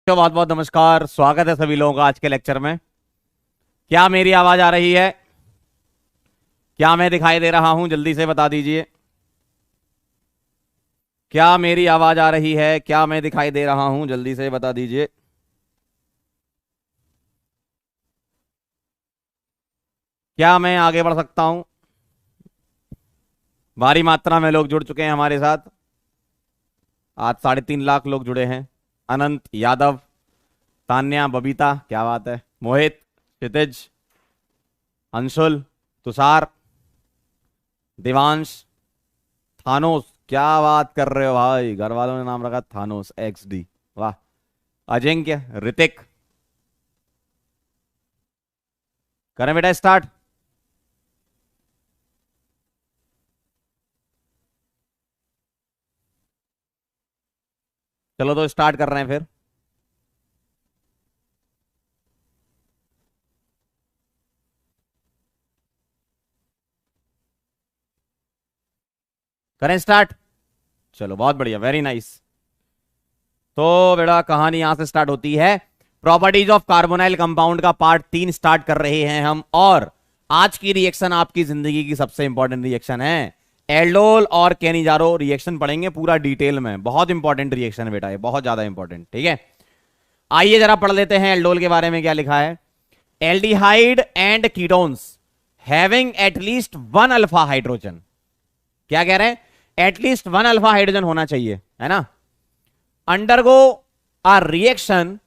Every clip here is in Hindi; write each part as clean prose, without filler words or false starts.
बहुत बहुत नमस्कार, स्वागत है सभी लोगों का आज के लेक्चर में। क्या मेरी आवाज आ रही है? क्या मैं दिखाई दे रहा हूं? जल्दी से बता दीजिए। क्या मेरी आवाज आ रही है? क्या मैं दिखाई दे रहा हूं? जल्दी से बता दीजिए। क्या मैं आगे बढ़ सकता हूं? भारी मात्रा में लोग जुड़ चुके हैं हमारे साथ। आज 3.5 लाख लोग जुड़े हैं। अनंत यादव, तान्या, बबीता, क्या बात है, मोहित, क्षितिज, अंशुल, तुषार, दिवांश, थानोस, क्या बात कर रहे हो भाई, घर वालों ने नाम रखा थानोस XD, वाह। अजिंक्य, ऋतिक, करें बेटा स्टार्ट? चलो तो स्टार्ट कर रहे हैं फिर। करें स्टार्ट? चलो बहुत बढ़िया, वेरी नाइस। तो बेटा कहानी यहां से स्टार्ट होती है। प्रॉपर्टीज ऑफ कार्बोनाइल कंपाउंड का पार्ट 3 स्टार्ट कर रहे हैं हम। और आज की रिएक्शन आपकी जिंदगी की सबसे इंपॉर्टेंट रिएक्शन है। एल्डोल और केनिजारो रिएक्शन पढ़ेंगे पूरा डिटेल में। बहुत इंपॉर्टेंट रिएक्शन है बेटा, ये बहुत ज्यादा इंपॉर्टेंट। ठीक है, आइए जरा पढ़ लेते हैं एल्डोल के बारे में क्या लिखा है। Aldehyde and ketones having at least 1 alpha hydrogen. क्या कह रहे हैं? एटलीस्ट 1 अल्फा हाइड्रोजन होना चाहिए, है ना। Undergo a reaction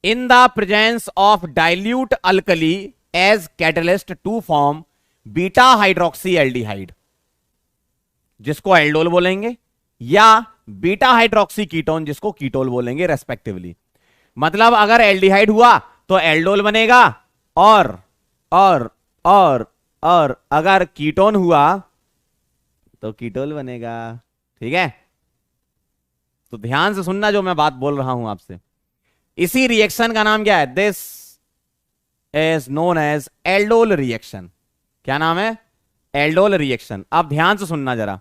in the presence of dilute alkali as catalyst to form beta hydroxy aldehyde, जिसको एल्डोल बोलेंगे, या बीटा हाइड्रोक्सी कीटोन, जिसको कीटोल बोलेंगे रेस्पेक्टिवली। मतलब अगर एल्डिहाइड हुआ तो एल्डोल बनेगा, और और और अगर कीटोन हुआ तो कीटोल बनेगा। ठीक है, तो ध्यान से सुनना जो मैं बात बोल रहा हूं आपसे। इसी रिएक्शन का नाम क्या है? This is known as aldol reaction. क्या नाम है? Aldol reaction. अब ध्यान से सुनना जरा।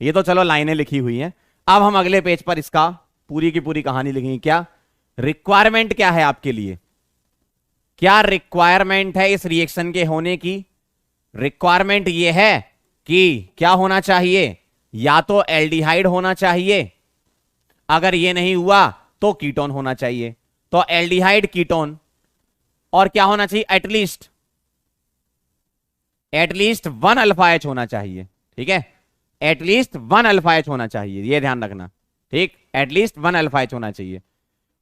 ये तो चलो लाइनें लिखी हुई हैं, अब हम अगले पेज पर इसका पूरी की पूरी कहानी लिखेंगे। क्या रिक्वायरमेंट क्या है आपके लिए? क्या रिक्वायरमेंट है इस रिएक्शन के होने की? रिक्वायरमेंट ये है कि क्या होना चाहिए? या तो एल्डिहाइड होना चाहिए, अगर ये नहीं हुआ तो कीटोन होना चाहिए। तो एल्डिहाइड, कीटोन, और क्या होना चाहिए? एटलीस्ट 1 अल्फा एच होना चाहिए। ठीक है, एटलीस्ट 1 अल्फा एच होना चाहिए, ये ध्यान रखना। ठीक, एटलीस्ट 1 अल्फा एच होना चाहिए।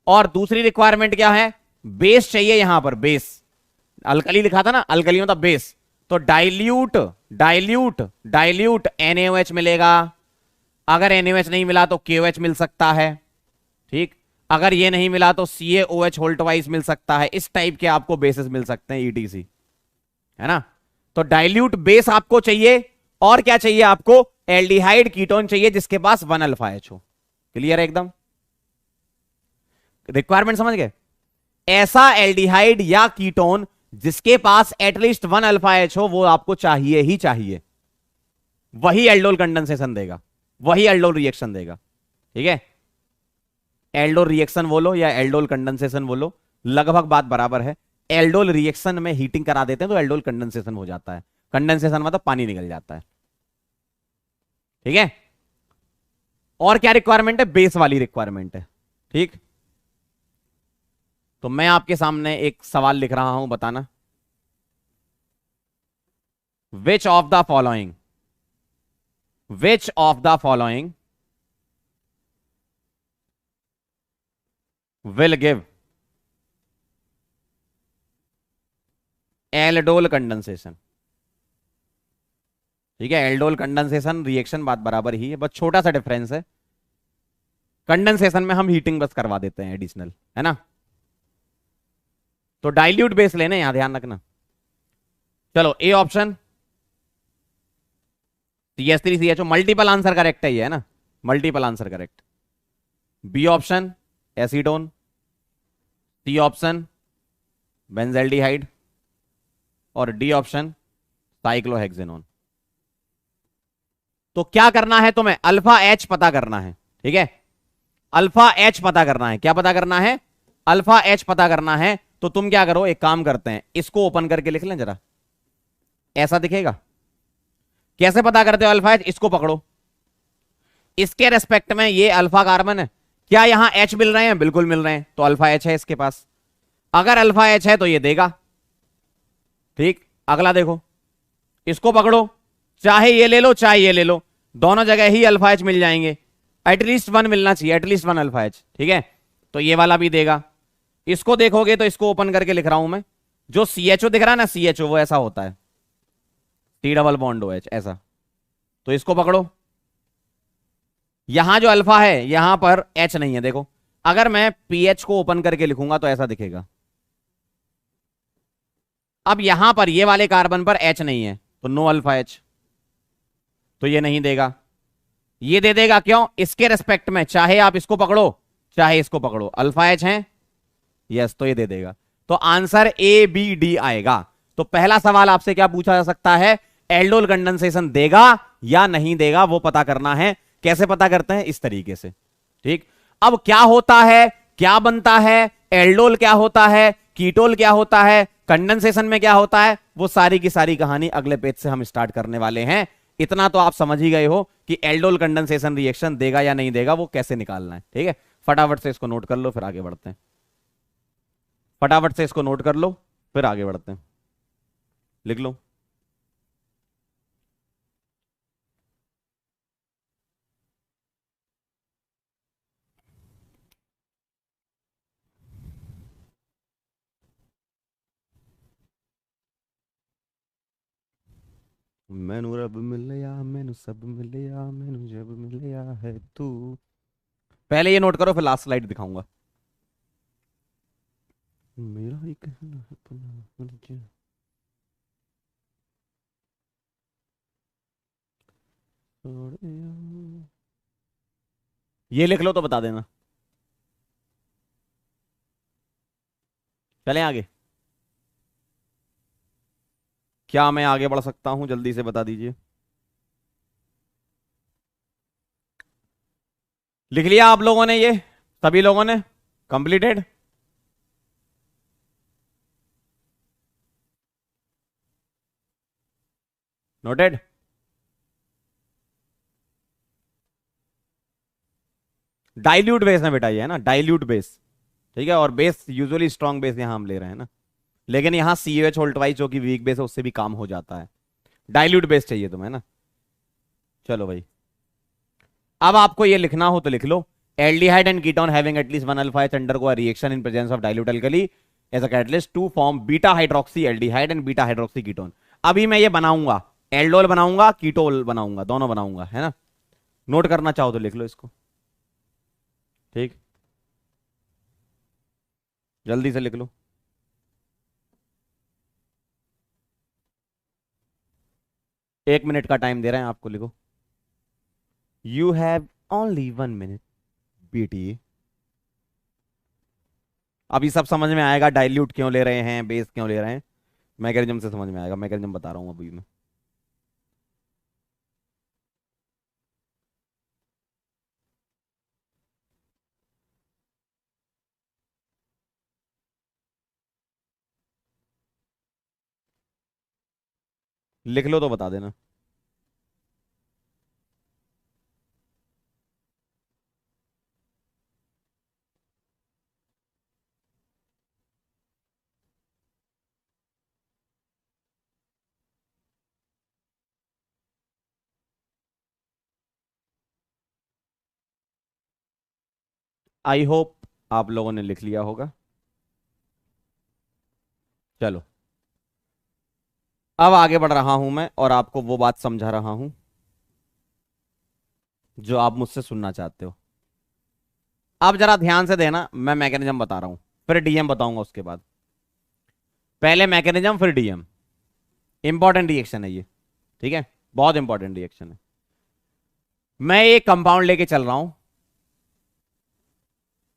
और दूसरी रिक्वायरमेंट क्या है? बेस चाहिए यहां पर, बेस। अल्कली लिखा था ना, अल्कली मतलब बेस। तो डाइल्यूट डाइल्यूट डाइल्यूट NaOH मिलेगा। अगर NaOH नहीं मिला तो KOH मिल सकता है। ठीक, अगर ये नहीं मिला तो CaOH होल्ट वाइज मिल सकता है। इस टाइप के आपको बेसिस मिल सकते हैं ETC, है ना। तो डाइल्यूट बेस आपको चाहिए, और क्या चाहिए आपको? एल्डिहाइड कीटोन चाहिए जिसके पास 1 अल्फा एच हो। क्लियर है एकदम? रिक्वायरमेंट समझ गए? ऐसा एल्डिहाइड या कीटोन जिसके पास एटलीस्ट 1 अल्फा एच हो, वो आपको चाहिए ही चाहिए। वही एल्डोल कंडेंसेशन देगा, वही एल्डोल रिएक्शन देगा। ठीक है, एल्डोल रिएक्शन बोलो या एल्डोल कंडेंसेशन बोलो, लगभग बात बराबर है। एल्डोल रिएक्शन में हीटिंग करा देते हैं तो एल्डोल कंडेंसेशन हो जाता है। कंडेंसेशन मतलब पानी निकल जाता है। ठीक है, और क्या रिक्वायरमेंट है? बेस वाली रिक्वायरमेंट है। ठीक, तो मैं आपके सामने एक सवाल लिख रहा हूं, बताना। Which of the following will give aldol condensation? ठीक है, एल्डोल कंडेंसेशन रिएक्शन बात बराबर ही है, बस छोटा सा डिफरेंस है। कंडेंसेशन में हम हीटिंग बस करवा देते हैं एडिशनल, है ना। तो डाइल्यूट बेस लेने, यहां ध्यान रखना। चलो, A option CH3CHO, multiple answer correct है ये, है ना, multiple answer correct. B option acetone, C option benzaldehyde, और डी ऑप्शन साइक्लोहेक्सेनोन। तो क्या करना है तुम्हें? अल्फा एच पता करना है। ठीक है, अल्फा एच पता करना है। क्या पता करना है? अल्फा एच पता करना है तो तुम क्या करो, एक काम करते हैं, इसको ओपन करके लिख लें जरा, ऐसा दिखेगा। कैसे पता करते हो अल्फा एच? इसको पकड़ो, इसके रेस्पेक्ट में ये अल्फा कार्बन है, क्या यहां एच मिल रहे हैं? बिल्कुल मिल रहे हैं, तो अल्फा एच है इसके पास। अगर अल्फा एच है तो ये देगा। ठीक, अगला देखो, इसको पकड़ो, चाहे ये ले लो चाहे ये ले लो, दोनों जगह ही अल्फा एच मिल जाएंगे। एटलीस्ट वन मिलना चाहिए, एटलीस्ट वन अल्फा एच। ठीक है, तो ये वाला भी देगा। इसको देखोगे तो इसको ओपन करके लिख रहा हूं मैं, जो सी एच ओ दिख रहा है ना, सी एच ओ वो ऐसा होता है, T double bond O H ऐसा। तो इसको पकड़ो, यहां जो अल्फा है यहां पर एच नहीं है, देखो। अगर मैं पीएच को ओपन करके लिखूंगा तो ऐसा दिखेगा। अब यहां पर ये वाले कार्बन पर एच नहीं है तो नो अल्फा एच, तो ये नहीं देगा। ये दे देगा, क्यों? इसके रेस्पेक्ट में, चाहे आप इसको पकड़ो चाहे इसको पकड़ो, अल्फा एच है, यस, तो ये दे देगा। तो आंसर ए बी डी आएगा। तो पहला सवाल आपसे क्या पूछा जा सकता है, एल्डोल कंडेंसेशन देगा या नहीं देगा, वो पता करना है। कैसे पता करते हैं? इस तरीके से। ठीक, अब क्या होता है, क्या बनता है, एल्डोल क्या होता है, कीटोल क्या होता है, कंडेंसेशन में क्या होता है, वो सारी की सारी कहानी अगले पेज से हम स्टार्ट करने वाले हैं। इतना तो आप समझ ही गए हो कि एल्डोल कंडेंसेशन रिएक्शन देगा या नहीं देगा, वो कैसे निकालना है। ठीक है, फटाफट से इसको नोट कर लो, फिर आगे बढ़ते हैं। फटाफट से इसको नोट कर लो, फिर आगे बढ़ते हैं। लिख लो। मैनू रब मिलया, मैनू सब मिलया, मैनू जब मिलया है तू। पहले ये नोट करो, फिर लास्ट स्लाइड दिखाऊंगा। मेरा ही कहना है अपना मुझे। ये लिख लो तो बता देना। चलें आगे? क्या मैं आगे बढ़ सकता हूं? जल्दी से बता दीजिए। लिख लिया आप लोगों ने? ये सभी लोगों ने कंप्लीटेड? नोटेड? डाइल्यूट बेस में बेटा ये है ना, डाइल्यूट बेस। ठीक है, और बेस यूजुअली स्ट्रॉन्ग बेस यहां हम ले रहे हैं ना, लेकिन यहां COH होल्टवाइज जो कि वीक बेस है उससे भी काम हो जाता है। डाइल्यूट बेस चाहिए तुम्हें ना। चलो भाई, अब आपको ये लिखना हो तो लिख लो, aldehyde and ketone having at least one alpha H undergo a reaction in presence of dilute alkali as a catalyst to form beta hydroxy aldehyde and beta hydroxy ketone. अभी मैं ये बनाऊंगा, एल्डोल बनाऊंगा, कीटोल बनाऊंगा, दोनों बनाऊंगा, है ना। नोट करना चाहो तो लिख लो इसको। ठीक, जल्दी से लिख लो। एक मिनट का टाइम दे रहे हैं आपको, लिखो। You have only 1 minute BT। अभी सब समझ में आएगा, डाइल्यूट क्यों ले रहे हैं, बेस क्यों ले रहे हैं, मैकेनिज्म से समझ में आएगा। मैकेनिज्म बता रहा हूं अभी मैं। लिख लो तो बता देना। आई होप आप लोगों ने लिख लिया होगा। चलो, अब आगे बढ़ रहा हूं मैं और आपको वो बात समझा रहा हूं जो आप मुझसे सुनना चाहते हो। अब जरा ध्यान से देना, मैं मैकेनिज्म बता रहा हूं, फिर डीएम बताऊंगा उसके बाद। पहले मैकेनिज्म फिर डीएम। इंपॉर्टेंट रिएक्शन है ये, ठीक है, बहुत इंपॉर्टेंट रिएक्शन है। मैं एक कंपाउंड लेके चल रहा हूं,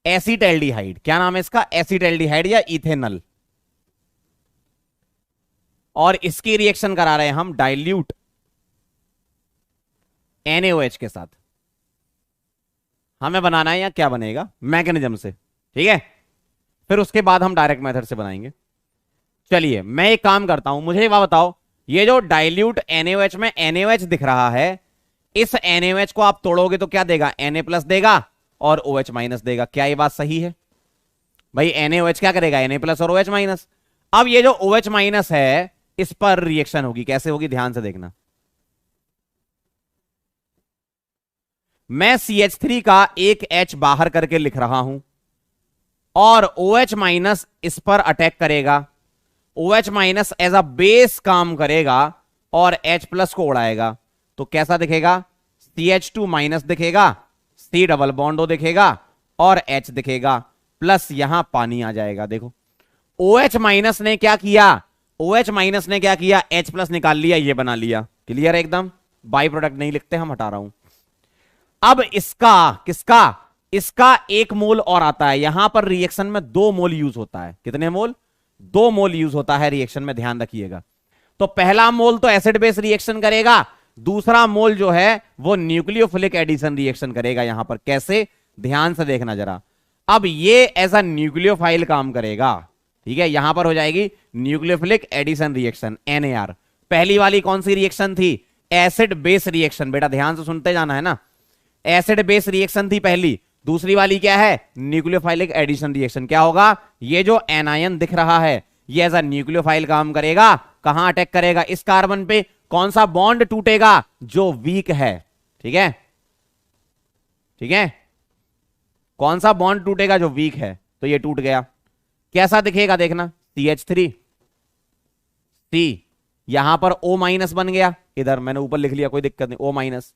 एसिटैल्डिहाइड। क्या नाम है इसका? एसिटैल्डिहाइड या इथेनल। और इसकी रिएक्शन करा रहे हैं हम डाइल्यूट NaOH के साथ। हमें बनाना है या क्या बनेगा? मैकेनिज्म से। ठीक है, फिर उसके बाद हम डायरेक्ट मेथड से बनाएंगे। चलिए मैं एक काम करता हूं, मुझे ये बात बताओ, ये जो डाइल्यूट NaOH में NaOH दिख रहा है, इस NaOH को आप तोड़ोगे तो क्या देगा? Na+ देगा और OH- देगा। क्या ये बात सही है भाई? NaOH क्या करेगा? Na+ और OH-। अब ये जो OH- है इस पर रिएक्शन होगी, कैसे होगी ध्यान से देखना। मैं CH3 का एक H बाहर करके लिख रहा हूं और OH- इस पर अटैक करेगा। OH- एज अ बेस काम करेगा और H+ को उड़ाएगा, तो कैसा दिखेगा? CH2- दिखेगा, C डबल बॉन्ड O दिखेगा और H दिखेगा, प्लस यहां पानी आ जाएगा। देखो OH- ने क्या किया? OH- ने क्या किया? H+ निकाल लिया, ये बना लिया। क्लियर है एकदम? बाई प्रोडक्ट नहीं लिखते हम, हटा रहा हूं। अब इसका किसका? इसका 1 मोल और आता है। यहां पर रिएक्शन में 2 मोल यूज होता है। कितने मोल? 2 मोल यूज होता है रिएक्शन में, ध्यान रखिएगा। तो पहला मोल तो एसिड बेस रिएक्शन करेगा, दूसरा मोल जो है वो न्यूक्लियोफिलिक एडिशन रिएक्शन करेगा। यहां पर कैसे, ध्यान से देखना जरा। अब ये एज अ न्यूक्लियोफाइल काम करेगा, ठीक है। यहां पर हो जाएगी न्यूक्लियोफिलिक एडिशन रिएक्शन, NAR। पहली वाली कौन सी रिएक्शन थी? Acid base reaction. बेटा ध्यान से सुनते जाना है ना। एसिड बेस रिएक्शन थी पहली। दूसरी वाली क्या है? न्यूक्लियोफाइलिक एडिशन रिएक्शन। क्या होगा? ये जो एनायन दिख रहा है ये एज अ न्यूक्लियोफाइल काम करेगा। कहां अटैक करेगा? इस कार्बन पे। कौन सा बॉन्ड टूटेगा? जो वीक है, ठीक है, ठीक है। कौन सा बॉन्ड टूटेगा? जो वीक है, तो ये टूट गया। कैसा दिखेगा देखना, CH3 C, यहां पर O- बन गया। इधर मैंने ऊपर लिख लिया, कोई दिक्कत नहीं, O-।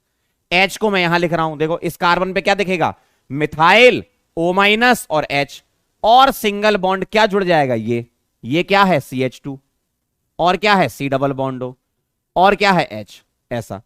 H को मैं यहां लिख रहा हूं, देखो इस कार्बन पे क्या दिखेगा? मिथाइल, O- और H, और सिंगल बॉन्ड क्या जुड़ जाएगा? ये क्या है? CH2, और क्या है? C डबल बॉन्ड O, और क्या है? H। ऐसा।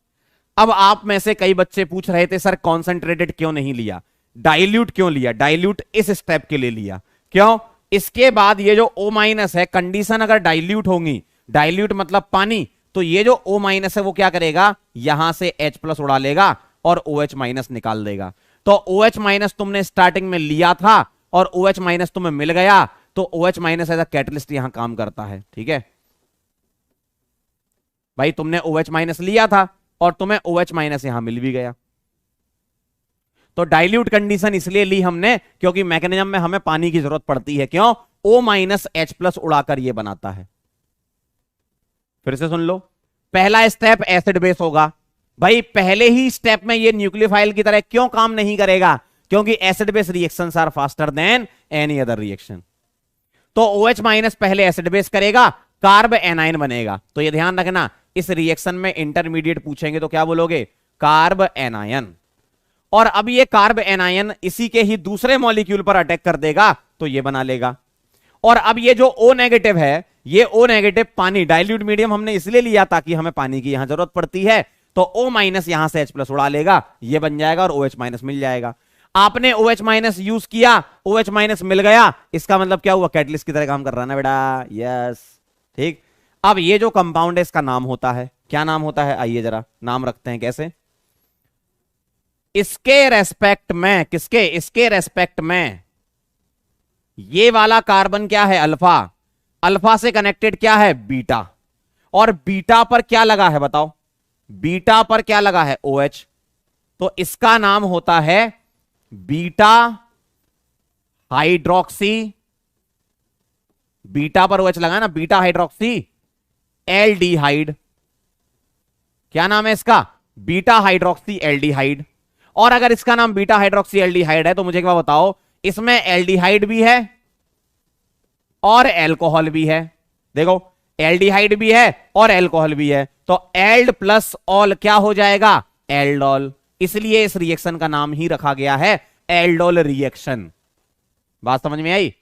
अब आप में से कई बच्चे पूछ रहे थे सर कॉन्सेंट्रेटेड क्यों नहीं लिया, डाइल्यूट क्यों लिया? डाइल्यूट इस स्टेप के लिए लिया। क्यों? इसके बाद ये जो O- है, कंडीशन अगर डाइल्यूट होंगी, डाइल्यूट मतलब पानी, तो ये जो O- है वो क्या करेगा? यहां से H+ उड़ा लेगा और OH- निकाल देगा। तो OH- तुमने स्टार्टिंग में लिया था और OH- तुम्हें मिल गया, तो OH- एज अ कैटलिस्ट यहां काम करता है, ठीक है भाई। तुमने OH- लिया था और तुम्हें OH- यहां मिल भी गया। तो डाइल्यूट कंडीशन इसलिए ली हमने क्योंकि मैकेनिज्म में हमें पानी की जरूरत पड़ती है। क्यों? O- H+ उड़ाकर ये बनाता है। फिर से सुन लो, पहला स्टेप एसिड बेस होगा। भाई पहले ही स्टेप में ये न्यूक्लियोफाइल की तरह क्यों काम नहीं करेगा? क्योंकि acid base reactions are faster than any other reaction. तो OH- पहले एसिड बेस करेगा, कार्ब एनायन बनेगा। तो ये ध्यान रखना, इस रिएक्शन में इंटरमीडिएट पूछेंगे तो क्या बोलोगे? Carb anion. और अब ये कार्ब एनायन इसी के ही दूसरे मॉलिक्यूल पर अटैक कर देगा, तो ये बना लेगा। और अब ये जो O- है, ये O- पानी, डाइल्यूट मीडियम हमने इसलिए लिया ताकि हमें पानी की यहां जरूरत पड़ती है। तो O- यहां से H+ उड़ा लेगा, ये बन जाएगा और OH- मिल जाएगा। आपने OH- यूज किया, OH- मिल गया, इसका मतलब क्या हुआ? कैटलिस्ट की तरह काम कर रहा है ना बेटा। यस, ठीक। अब ये जो कंपाउंड है इसका नाम होता है, क्या नाम होता है? आइए जरा नाम रखते हैं। कैसे? इसके रेस्पेक्ट में, किसके? इसके रेस्पेक्ट में ये वाला कार्बन क्या है? अल्फा। अल्फा से कनेक्टेड क्या है? बीटा। और बीटा पर क्या लगा है बताओ? बीटा पर क्या लगा है? OH। तो इसका नाम होता है बीटा हाइड्रोक्सी। बीटा पर OH लगा ना, बीटा हाइड्रोक्सी एल्डिहाइड। क्या नाम है इसका? Beta hydroxy aldehyde. और अगर इसका नाम बीटा हाइड्रोक्सी एल्डिहाइड है तो मुझे क्या बताओ, इसमें एल्डिहाइड भी है और एल्कोहल भी है। देखो एल्डिहाइड भी है और एल्कोहल भी है, तो एल्ड प्लस ऑल क्या हो जाएगा? एल्डोल। इसलिए इस रिएक्शन का नाम ही रखा गया है एल्डोल रिएक्शन। बात समझ में आई?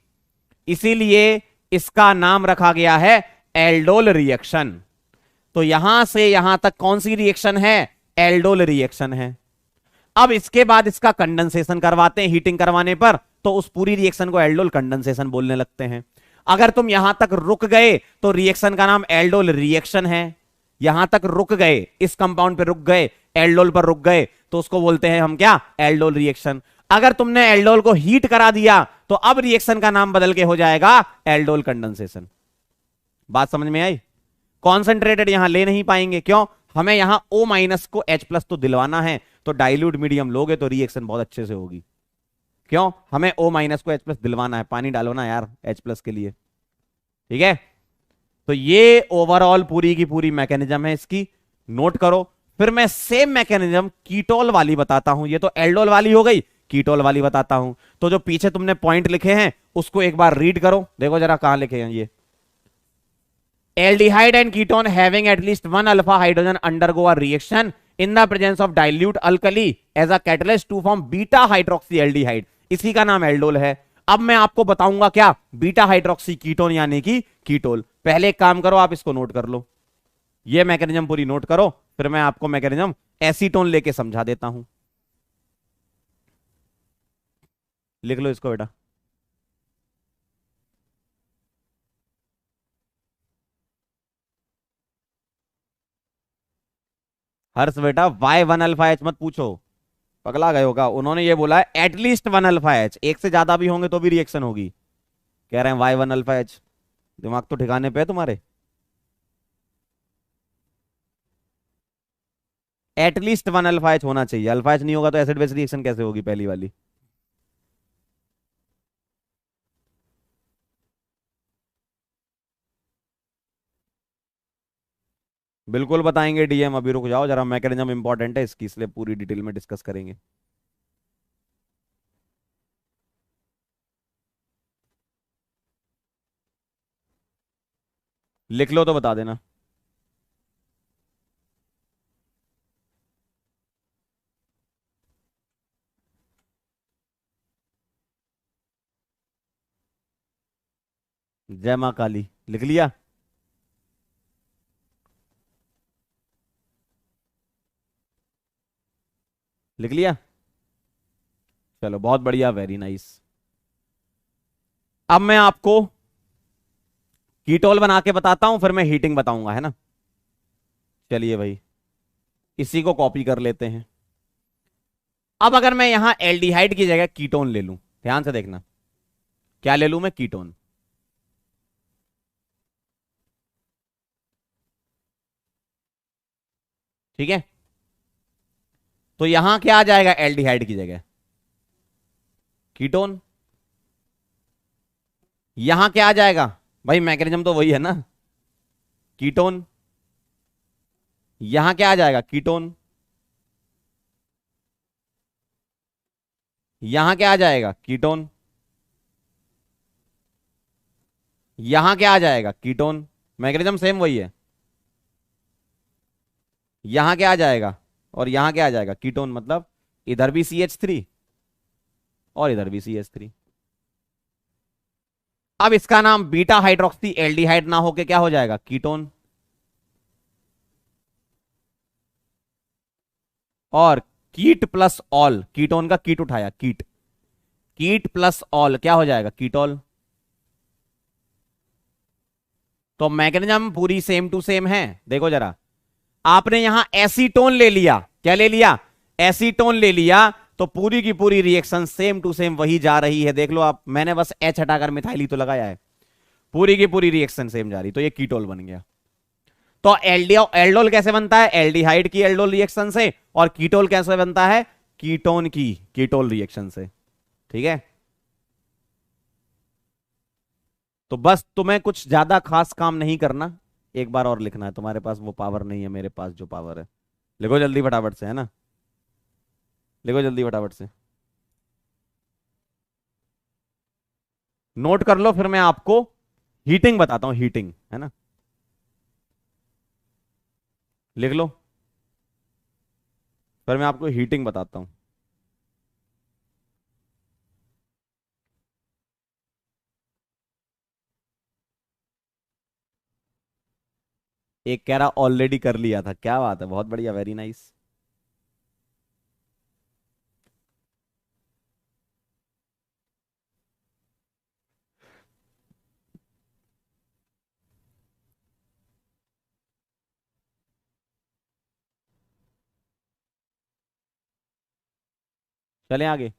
इसीलिए इसका नाम रखा गया है एल्डोल रिएक्शन। तो यहां से यहां तक कौन सी रिएक्शन है? एल्डोल रिएक्शन है। अब इसके बाद इसका कंडेंसेशन करवाते हैं हीटिंग करवाने पर, तो उस पूरी रिएक्शन को एल्डोल कंडेंसेशन बोलने लगते हैं। अगर तुम यहां तक रुक गए तो रिएक्शन का नाम एल्डोल रिएक्शन है। यहां तक रुक गए, इस कंपाउंड पे रुक गए, एल्डोल पर रुक गए, तो उसको बोलते हैं हम क्या? Aldol reaction. अगर तुमने एल्डोल को हीट करा दिया तो अब रिएक्शन का नाम बदल के हो जाएगा एल्डोल कंडेंसेशन। बात समझ में आई? कॉन्सेंट्रेटेड यहां ले नहीं पाएंगे, क्यों? हमें यहां O माइनस को H+ तो दिलवाना है, तो डाइल्यूट मीडियम लोगे तो रिएक्शन बहुत अच्छे से होगी। क्यों? हमें O माइनस को H+ दिलवाना है, पानी डालो ना यार H+ के लिए। ठीक है, तो ये ओवरऑल पूरी की पूरी मैकेनिज्म है इसकी, नोट करो। फिर मैं सेम मैकेनिज्म कीटोल वाली बताता हूं। ये तो एल्डोल वाली हो गई, कीटोल वाली बताता हूं। तो जो पीछे तुमने पॉइंट लिखे हैं उसको एक बार रीड करो, देखो जरा कहां लिखे हैं ये। Aldehyde and ketone having at least one alpha hydrogen undergo a reaction in the presence of dilute alkali as a catalyst to form beta hydroxy aldehyde, इसी का नाम एल्डोल है। अब मैं आपको बताऊंगा क्या, बीटा हाइड्रोक्सी कीटोन यानी कि कीटोल। पहले एक काम करो, आप इसको नोट कर लो, ये मैकेनिज्म पूरी नोट करो, फिर मैं आपको मैकेनिज्म एसीटोन लेके समझा देता हूं। लिख लो इसको बेटा। हर्ष बेटा Y1 अल्फा H मत पूछो, पगला गए होगा। उन्होंने ये बोला है एटलीस्ट 1 अल्फा H, एक से ज्यादा भी होंगे तो भी रिएक्शन होगी। कह रहे हैं Y1 अल्फा H। दिमाग तो ठिकाने पे है तुम्हारे? एटलीस्ट 1 अल्फा H होना चाहिए, अल्फा H नहीं होगा तो एसिड बेस रिएक्शन कैसे होगी पहली वाली। बिल्कुल बताएंगे डीएम, अभी रुक जाओ जरा, मैकेनिज्म इंपॉर्टेंट है इसकी, इसलिए पूरी डिटेल में डिस्कस करेंगे। लिख लो तो बता देना। जय मां काली, लिख लिया? लिख लिया? चलो बहुत बढ़िया, वेरी नाइस। अब मैं आपको कीटोल बना के बताता हूं, फिर मैं हीटिंग बताऊंगा, है ना। चलिए भाई, इसी को कॉपी कर लेते हैं। अब अगर मैं यहां एल्डिहाइड की जगह कीटोन ले लूं, ध्यान से देखना, क्या ले लूं मैं? कीटोन। ठीक है, तो यहां क्या आ जाएगा एल्डिहाइड की जगह? कीटोन। यहां क्या आ जाएगा? भाई मैकेनिज्म तो वही है ना, कीटोन। यहां क्या आ जाएगा? कीटोन। यहां क्या आ जाएगा? कीटोन। यहां क्या आ जाएगा? कीटोन। मैकेनिज्म सेम वही है। यहां क्या आ जाएगा और यहां क्या आ जाएगा? कीटोन, मतलब इधर भी CH3 और इधर भी CH3। अब इसका नाम बीटा हाइड्रोक्सी एल्डिहाइड ना होके क्या हो जाएगा? कीटोन। और कीट प्लस ऑल, कीटोन का कीट उठाया, कीट, कीट प्लस ऑल क्या हो जाएगा? कीटोल। तो मैकेनिज्म पूरी सेम टू सेम है। देखो जरा, आपने यहां एसीटोन ले लिया, क्या ले लिया? एसीटोन ले लिया, तो पूरी की पूरी रिएक्शन सेम टू सेम वही जा रही है। देख लो आप, मैंने बस H हटाकर मिथाइली तो लगाया है, पूरी की पूरी रिएक्शन सेम जा रही, तो ये कीटोल बन गया। तो एल्डोल कैसे बनता है? एल्डिहाइड की एल्डोल रिएक्शन से। और कीटोल कैसे बनता है? कीटोन की कीटोल रिएक्शन से। ठीक है, तो बस तुम्हें कुछ ज्यादा खास काम नहीं करना, एक बार और लिखना है, तुम्हारे पास वो पावर नहीं है, मेरे पास जो पावर है। लिखो जल्दी फटाफट से, है ना, लिखो जल्दी फटाफट से, नोट कर लो, फिर मैं आपको हीटिंग बताता हूं, हीटिंग, है ना। लिख लो, फिर मैं आपको हीटिंग बताता हूं। एक कह रहा ऑलरेडी कर लिया था, क्या बात है, बहुत बढ़िया, वेरी नाइस। चलें आगे।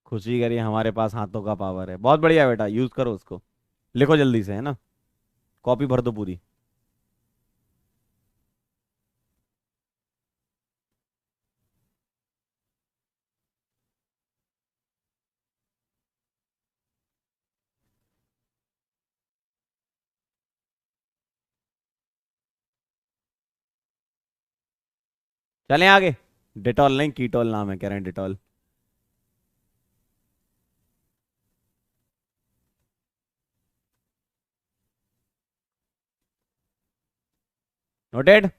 खुशी करिए, हमारे पास हाथों का पावर है। बहुत बढ़िया बेटा, यूज करो उसको। लिखो जल्दी से, है ना, कॉपी भर दो पूरी। चलें आगे। डिटॉल नहीं, कीटोल नाम है, कह रहे हैं डिटॉल। नोटेड।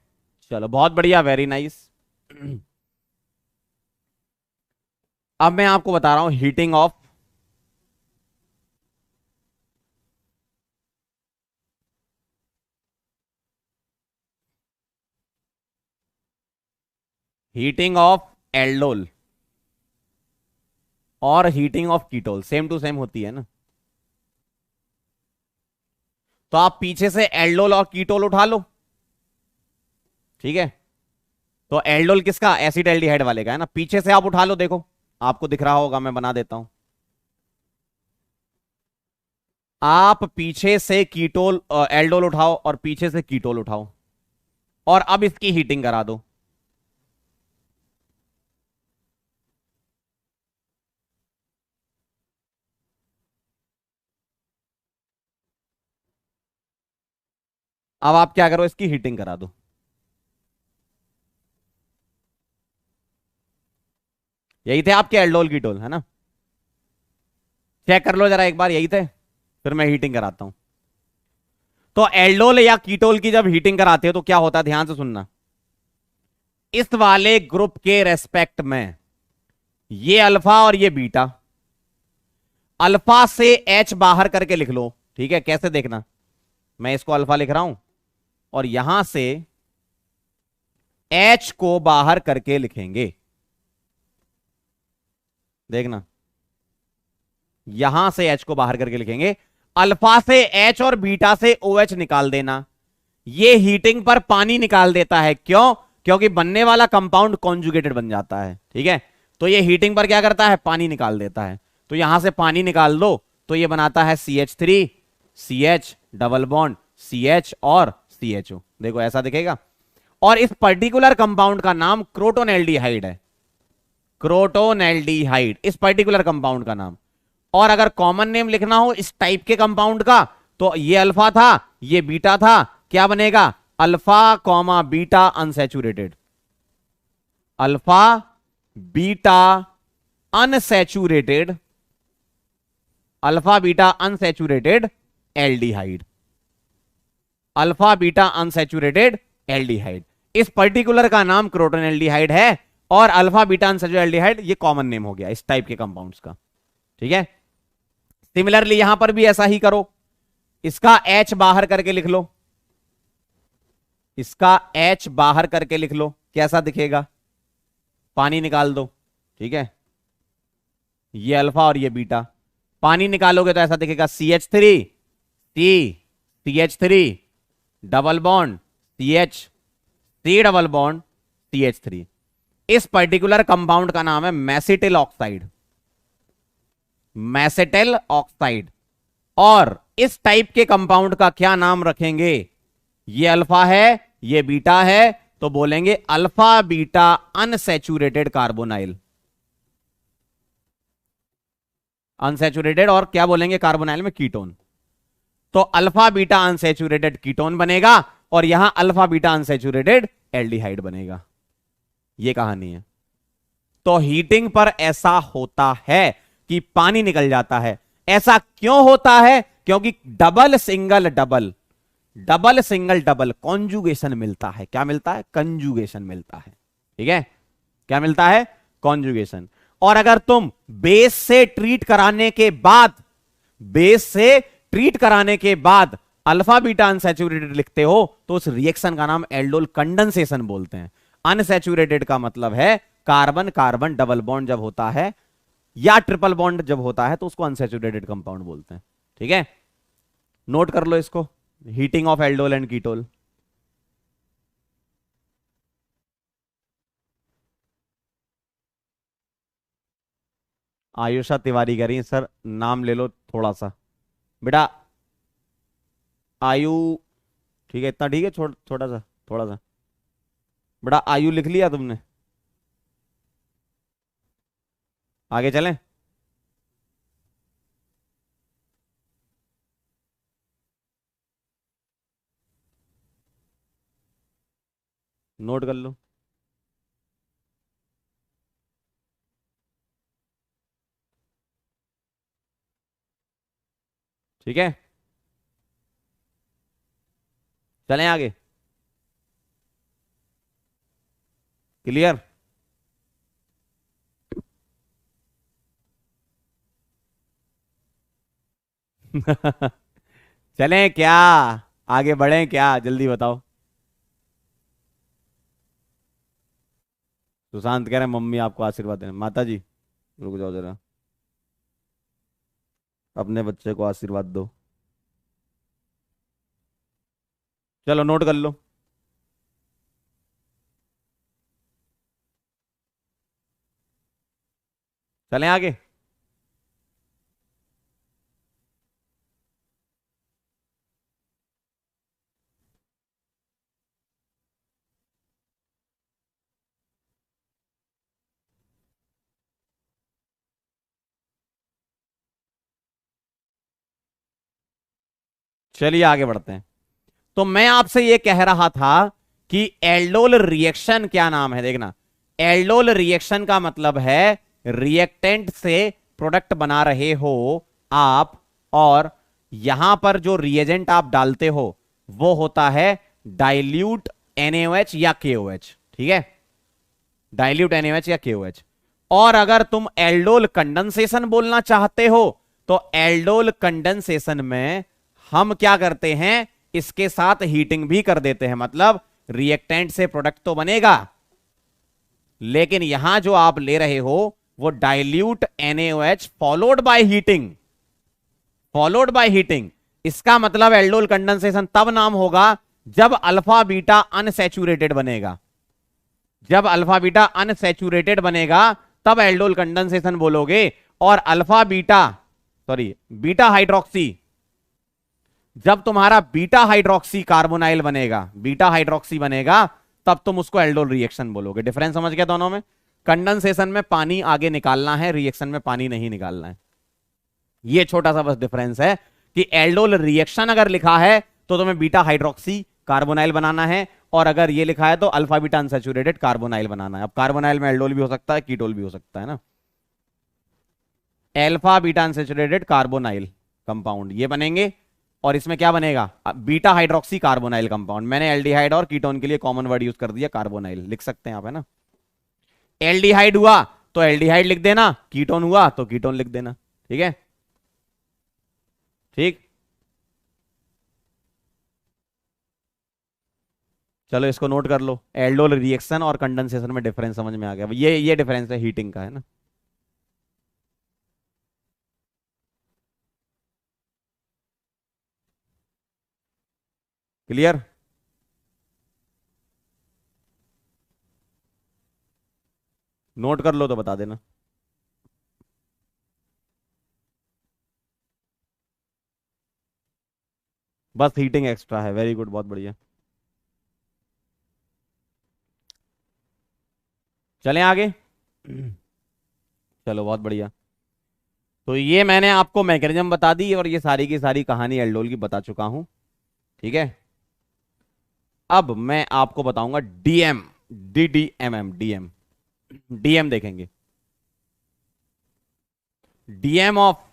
चलो बहुत बढ़िया, वेरी नाइस। अब मैं आपको बता रहा हूं हीटिंग ऑफ एल्डोल और heating of ketol same to same होती है ना। तो आप पीछे से एल्डोल और कीटोल उठा लो, ठीक है। तो एल्डोल किसका, एसिड एल्डिहाइड वाले का है ना। पीछे से आप उठा लो, देखो आपको दिख रहा होगा, मैं बना देता हूं। आप पीछे से कीटोल एल्डोल उठाओ और पीछे से कीटोल उठाओ, और अब इसकी हीटिंग करा दो। अब आप क्या करो, इसकी हीटिंग करा दो। यही थे आपके एल्डोल कीटोल, है ना। चेक कर लो जरा एक बार, यही थे। फिर मैं हीटिंग कराता हूं। तो एल्डोल या कीटोल की जब हीटिंग कराते हो तो क्या होता है, ध्यान से सुनना। इस वाले ग्रुप के रेस्पेक्ट में ये अल्फा और ये बीटा, अल्फा से एच बाहर करके लिख लो, ठीक है। कैसे देखना, मैं इसको अल्फा लिख रहा हूं और यहां से एच को बाहर करके लिखेंगे, देखना। यहां से एच को बाहर करके लिखेंगे। अल्फा से एच और बीटा से ओ एच निकाल देना। ये हीटिंग पर पानी निकाल देता है, क्यों? क्योंकि बनने वाला कंपाउंड कॉन्जुगेटेड बन जाता है, ठीक है। तो ये हीटिंग पर क्या करता है, पानी निकाल देता है। तो यहां से पानी निकाल दो तो ये बनाता है CH3, CH double bond, CH और CHO। देखो ऐसा दिखेगा। और इस पर्टिकुलर कंपाउंड का नाम क्रोटोनेल्डिहाइड है। क्रोटोनेल्डिहाइड इस पर्टिकुलर कंपाउंड का नाम। और अगर कॉमन नेम लिखना हो इस टाइप के कंपाउंड का, तो ये अल्फा था, ये बीटा था, क्या बनेगा, alpha comma beta unsaturated. Alpha beta unsaturated, alpha beta unsaturated aldehyde, alpha beta unsaturated aldehyde. इस पर्टिकुलर का नाम क्रोटोनेल्डिहाइड है और अल्फा बीटा अनसैचुरेटेड एल्डिहाइड ये कॉमन नेम हो गया इस टाइप के कंपाउंड्स का, ठीक है। सिमिलरली यहां पर भी ऐसा ही करो। इसका H बाहर करके लिख लो, इसका H बाहर करके लिख लो, कैसा दिखेगा, पानी निकाल दो, ठीक है। ये अल्फा और ये बीटा, पानी निकालोगे तो ऐसा दिखेगा CH3 CH3 double bond CH, C double bond CH3। इस पर्टिकुलर कंपाउंड का नाम है मैसेटिल ऑक्साइड, मैसेटिल ऑक्साइड। और इस टाइप के कंपाउंड का क्या नाम रखेंगे, ये अल्फा है ये बीटा है, तो बोलेंगे alpha beta unsaturated carbonyl, unsaturated, और क्या बोलेंगे कार्बोनाइल में, कीटोन। तो अल्फा बीटा अनसैचुरेटेड कीटोन बनेगा और यहां अल्फा बीटा अनसैचुरेटेड एल्डिहाइड बनेगा। ये कहानी है। तो हीटिंग पर ऐसा होता है कि पानी निकल जाता है। ऐसा क्यों होता है, क्योंकि double single double, double single double conjugation मिलता है। क्या मिलता है, कंजुगेशन मिलता है, ठीक है। क्या मिलता है, कॉन्जुगेशन। और अगर तुम बेस से ट्रीट कराने के बाद, बेस से ट्रीट कराने के बाद अल्फा बीटा अनसैचुरेटेड लिखते हो तो उस रिएक्शन का नाम एल्डोल कंडेंसेशन बोलते हैं। अनसैचुरेटेड का मतलब है कार्बन कार्बन डबल बॉन्ड जब होता है या ट्रिपल बॉन्ड जब होता है तो उसको अनसैचुरेटेड कंपाउंड बोलते हैं, ठीक है। नोट कर लो इसको, heating of aldol and ketol. Ayusha Tiwari कह रही है सर नाम ले लो थोड़ा सा। बेटा आयु, ठीक है इतना ठीक है, छोटा सा थोड़ा सा। बेटा आयु लिख लिया तुमने? आगे चलें? नोट कर लो। ठीक है, चलें आगे। क्लियर? चलें क्या? आगे बढ़ें क्या? जल्दी बताओ। सुशांत कह रहे हैं मम्मी आपको आशीर्वाद देना। माता जी रुक जाओ जरा, अपने बच्चे को आशीर्वाद दो। चलो नोट कर लो। चलें आगे। चलिए आगे बढ़ते हैं। तो मैं आपसे यह कह रहा था कि एल्डोल रिएक्शन क्या नाम है, देखना। एल्डोल रिएक्शन का मतलब है रिएक्टेंट से प्रोडक्ट बना रहे हो आप, और यहां पर जो रिएजेंट आप डालते हो वो होता है डाइल्यूट NaOH या KOH। ठीक है, डाइल्यूट NaOH या KOH। और अगर तुम एल्डोल कंडेंसेशन बोलना चाहते हो तो एल्डोल कंडेंसेशन में हम क्या करते हैं, इसके साथ हीटिंग भी कर देते हैं। मतलब रिएक्टेंट से प्रोडक्ट तो बनेगा, लेकिन यहां जो आप ले रहे हो वो dilute NaOH followed by heating, followed by heating. इसका मतलब एल्डोल कंडेंसेशन तब नाम होगा जब अल्फा बीटा अनसैचुरेटेड बनेगा। जब अल्फा बीटा अनसैचुरेटेड बनेगा तब एल्डोल कंडेंसेशन बोलोगे। और alpha beta, sorry beta hydroxy, जब तुम्हारा बीटा हाइड्रोक्सी कार्बोनाइल बनेगा, बीटा हाइड्रोक्सी बनेगा, तब तुम उसको एल्डोल रिएक्शन बोलोगे। डिफरेंस समझ गया दोनों में? कंडेंसेशन में पानी आगे निकालना है, रिएक्शन में पानी नहीं निकालना है। ये छोटा सा बस डिफरेंस है कि एल्डोल रिएक्शन अगर लिखा है तो तुम्हें बीटा हाइड्रोक्सी कार्बोनाइल बनाना है, और अगर ये लिखा है तो अल्फा बीटा अनसैचुरेटेड कार्बोनाइल बनाना है। अब कार्बोनाइल में एल्डोल भी हो सकता है, कीटोल भी हो सकता है ना। Alpha beta unsaturated carbonyl compound ये बनेंगे, और इसमें क्या बनेगा, बीटा हाइड्रोक्सी कार्बोनाइल कंपाउंड। मैंने एल्डिहाइड और कीटोन के लिए कॉमन वर्ड यूज कर दिया, कार्बोनाइल लिख सकते हैं आप, है ना। एल्डिहाइड हुआ तो एल्डिहाइड लिख देना, कीटोन हुआ तो कीटोन लिख देना। ठीक है, ठीक। चलो इसको नोट कर लो। एल्डोल रिएक्शन और कंडेंसेशन में डिफरेंस समझ में आ गया। ये डिफरेंस है हीटिंग का, है ना। क्लियर? नोट कर लो तो बता देना। बस हीटिंग एक्स्ट्रा है। वेरी गुड, बहुत बढ़िया। चलें आगे। चलो बहुत बढ़िया। तो ये मैंने आपको मैकेनिज्म बता दी, और ये सारी की सारी कहानी एल्डोल की बता चुका हूं। ठीक है, अब मैं आपको बताऊंगा डीएम, DDMM, डीएम। डीएम देखेंगे। डीएम ऑफ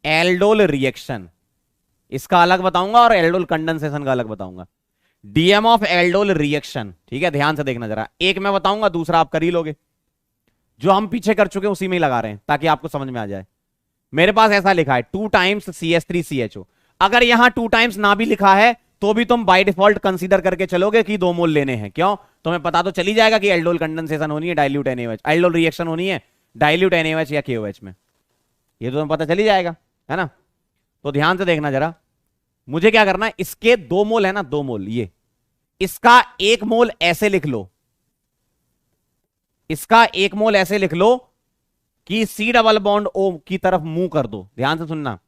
एल्डोल रिएक्शन, इसका अलग बताऊंगा, और एल्डोल कंडेंसेशन का अलग बताऊंगा। डीएम ऑफ एल्डोल रिएक्शन, ठीक है, ध्यान से देखना जरा। एक मैं बताऊंगा, दूसरा आप कर ही लोगे। जो हम पीछे कर चुके हैं उसी में ही लगा रहे हैं ताकि आपको समझ में आ जाए। मेरे पास ऐसा लिखा है 2 टाइम्स CH3CHO। अगर यहां 2 टाइम्स ना भी लिखा है तो भी तुम बाय डिफॉल्ट कंसीडर करके चलोगे कि 2 मोल लेने हैं। क्यों? तुम्हें पता तो चली जाएगा कि एल्डोल कंडेंसेशन होनी है डाइल्यूट NaOH, एल्डोल रिएक्शन होनी है डाइल्यूट NaOH या KOH में। ये तो तुम्हें पता चली जाएगा, है ना। तो ध्यान से देखना जरा, मुझे क्या करना है, इसके 2 मोल है ना, 2 मोल, ये इसका 1 मोल ऐसे लिख लो, इसका 1 मोल ऐसे लिख लो कि सी डबल बॉन्ड ओ की तरफ मूव कर दो, ध्यान से सुनना,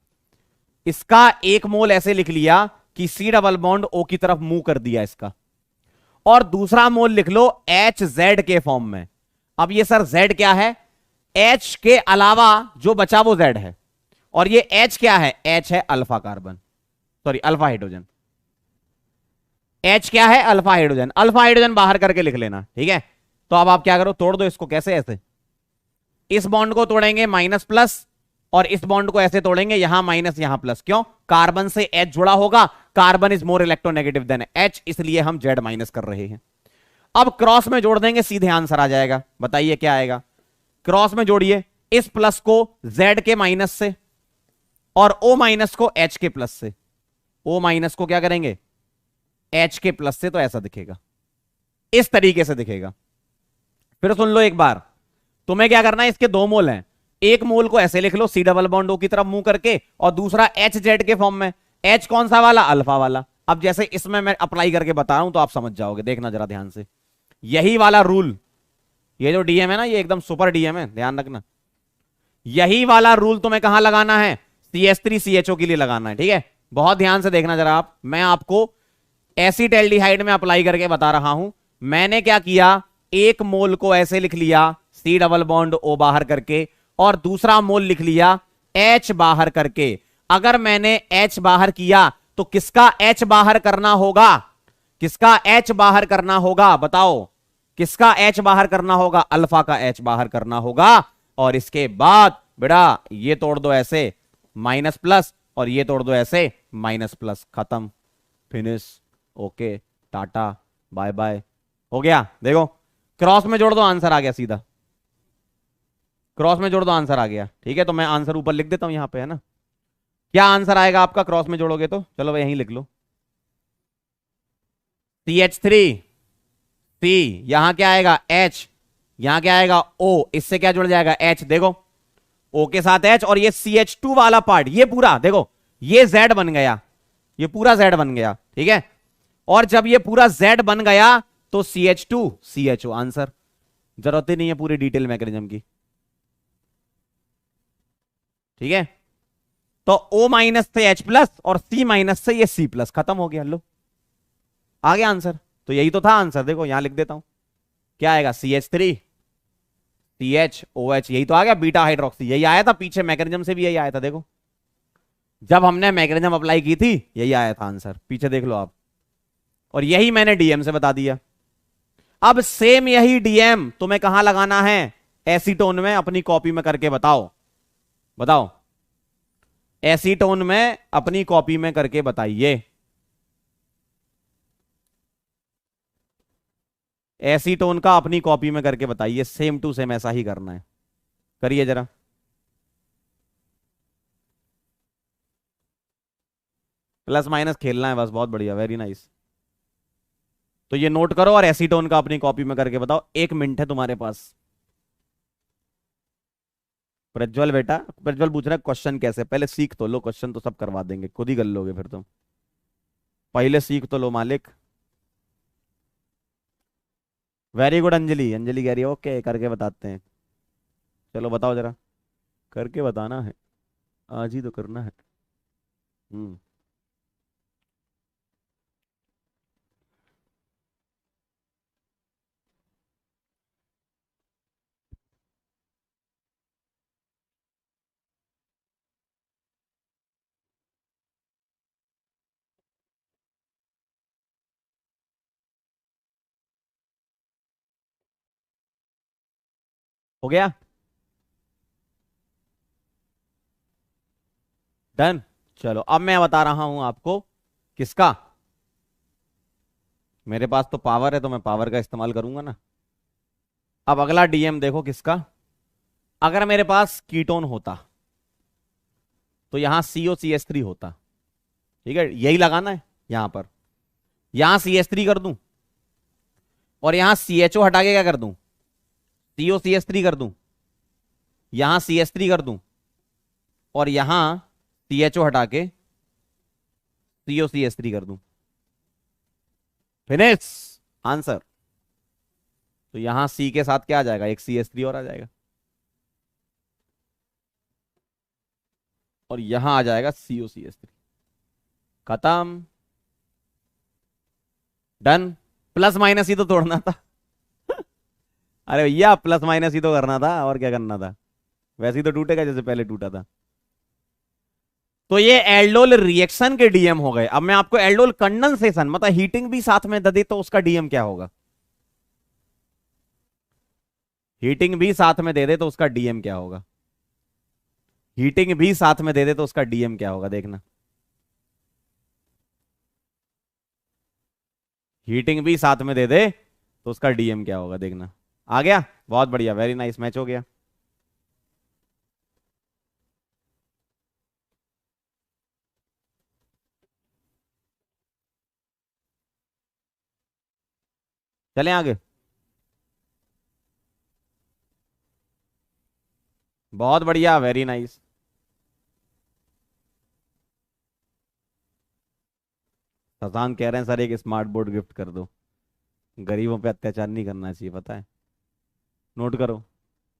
इसका एक मोल ऐसे लिख लिया कि सी डबल बॉन्ड ओ की तरफ मूव कर दिया इसका, और दूसरा मोल लिख लो एच जेड के फॉर्म में। अब ये सर जेड क्या है, एच के अलावा जो बचा वो जेड है, और ये एच क्या है, एच है alpha carbon, sorry alpha hydrogen. H क्या है, अल्फा हाइड्रोजन, अल्फा हाइड्रोजन बाहर करके लिख लेना, ठीक है। तो अब आप क्या करो, तोड़ दो इसको, कैसे, ऐसे इस बॉन्ड को तोड़ेंगे माइनस प्लस, और इस बॉन्ड को ऐसे तोड़ेंगे, यहां माइनस यहां प्लस, क्यों, कार्बन से एच जुड़ा होगा, carbon is more electronegative than H, इसलिए हम जेड माइनस कर रहे हैं। अब क्रॉस में जोड़ देंगे, सीधे आंसर आ जाएगा, बताइए क्या आएगा, क्रॉस में जोड़िए इस प्लस को जेड के माइनस से और ओ माइनस को एच के प्लस से, ओ माइनस को क्या करेंगे, एच के प्लस से, तो ऐसा दिखेगा, इस तरीके से दिखेगा। फिर सुन लो एक बार, तुम्हें क्या करना है, इसके दो मोल हैं, एक मोल को ऐसे लिख लो सी डबल बॉन्ड ओ की तरफ मुंह करके, और दूसरा एच जेड के फॉर्म में, एच कौन सा वाला, अल्फा वाला। अब जैसे इसमें मैं अप्लाई करके बता रहा हूं तो आप समझ जाओगे, देखना जरा ध्यान से, यही वाला रूल, ये जो डीएम है ना, ये एकदम सुपर डीएम है, ध्यान रखना, यही वाला रूल तुम्हें कहां लगाना है, CH3CHO के लिए लगाना है, ठीक है। बहुत ध्यान से देखना जरा आप, मैं आपको एसिटैल्डिहाइड में अप्लाई करके बता रहा हूं। मैंने क्या किया, एक मोल को ऐसे लिख लिया सी डबल बॉन्ड ओ बाहर करके, और दूसरा मोल लिख लिया एच बाहर करके। अगर मैंने एच बाहर किया तो किसका एच बाहर करना होगा, किसका एच बाहर करना होगा, बताओ किसका एच बाहर करना होगा, अल्फा का एच बाहर करना होगा। और इसके बाद बेटा ये तोड़ दो ऐसे माइनस प्लस, और ये तोड़ दो ऐसे माइनस प्लस, खत्म, finish, okay, tata, bye bye, हो गया। देखो क्रॉस में जोड़ दो, आंसर आ गया सीधा, क्रॉस में जोड़ दो, आंसर आ गया, ठीक है। तो मैं आंसर ऊपर लिख देता हूं यहां पे, है ना, क्या आंसर आएगा आपका क्रॉस में जोड़ोगे तो, चलो यहीं लिख लो, CH3 C, यहां क्या आएगा H, यहां क्या आएगा O, इससे क्या जुड़ जाएगा H, देखो O के साथ H, और ये CH2 वाला पार्ट, ये पूरा देखो, ये Z बन गया, ये पूरा Z बन गया, ठीक है। और जब ये पूरा Z बन गया तो CH2 CHO, आंसर, जरूरत ही नहीं है पूरी डिटेल मैकेनिज्म की, ठीक है। तो O माइनस से H प्लस और C माइनस से ये C प्लस, खत्म हो गया, लो आ गया आंसर। तो यही तो था आंसर, देखो यहां लिख देता हूं, क्या आएगा, CH3 CHOH, यही तो आ गया, बीटा हाइड्रोक्सी, यही आया था पीछे मैकेनिज्म से भी, यही आया था, देखो जब हमने मैकेनिज्म अप्लाई की थी यही आया था आंसर, पीछे देख लो आप, और यही मैंने डीएम से बता दिया। अब सेम यही डीएम तुम्हें कहां लगाना है, एसीटोन में, अपनी कॉपी में करके बताओ, बताओ एसीटोन में अपनी कॉपी में करके बताइए, एसीटोन का अपनी कॉपी में करके बताइए, सेम टू सेम ऐसा ही करना है, करिए जरा, प्लस माइनस खेलना है बस, बहुत बढ़िया, वेरी नाइस। तो ये नोट करो और एसीटोन का अपनी कॉपी में करके बताओ, 1 मिनट है तुम्हारे पास। प्रज्वल बेटा, प्रज्वल पूछ रहा है क्वेश्चन कैसे, पहले सीख तो लो, क्वेश्चन तो सब करवा देंगे, खुद ही कर लोगे फिर तुम, पहले सीख तो लो मालिक। वेरी गुड अंजलि, अंजलि कह रही है ओके करके बताते हैं, चलो बताओ जरा, करके बताना है, आज ही तो करना है। हम्म, हो गया, डन। चलो अब मैं बता रहा हूं आपको किसका, मेरे पास तो पावर है तो मैं पावर का इस्तेमाल करूंगा ना। अब अगला डीएम देखो किसका, अगर मेरे पास कीटोन होता तो यहां COCH3 होता, ठीक है, यही लगाना है यहां पर, यहां CH3 कर दूं, और यहां CHO हटा के क्या कर दूं, COCH3 कर दूं, यहां CH3 कर दूं, और यहां CHO हटा के COCH3 कर दूं, फिनिश, आंसर। तो यहां C के साथ क्या आ जाएगा, एक CH3 और आ जाएगा, और यहां आ जाएगा COCH3। खत्म, डन। प्लस माइनस ही तो तोड़ना था। अरे भैया प्लस माइनस ही तो करना था, और क्या करना था। वैसे ही तो टूटेगा जैसे पहले टूटा था। तो ये एल्डोल रिएक्शन के डीएम हो गए। अब मैं आपको एल्डोल कंडेंसेशन मतलब हीटिंग भी साथ में दे दे तो उसका डीएम क्या होगा। हीटिंग भी साथ में दे दे तो उसका डीएम क्या होगा। हीटिंग भी साथ में दे दे तो उसका डीएम क्या होगा, देखना। हीटिंग भी साथ में दे दे तो उसका डीएम क्या होगा, देखना। आ गया, बहुत बढ़िया, वेरी नाइस, मैच हो गया। चलें आगे। बहुत बढ़िया, वेरी नाइस। शशांक कह रहे हैं सर एक स्मार्ट बोर्ड गिफ्ट कर दो। गरीबों पे अत्याचार नहीं करना चाहिए, पता है। नोट करो,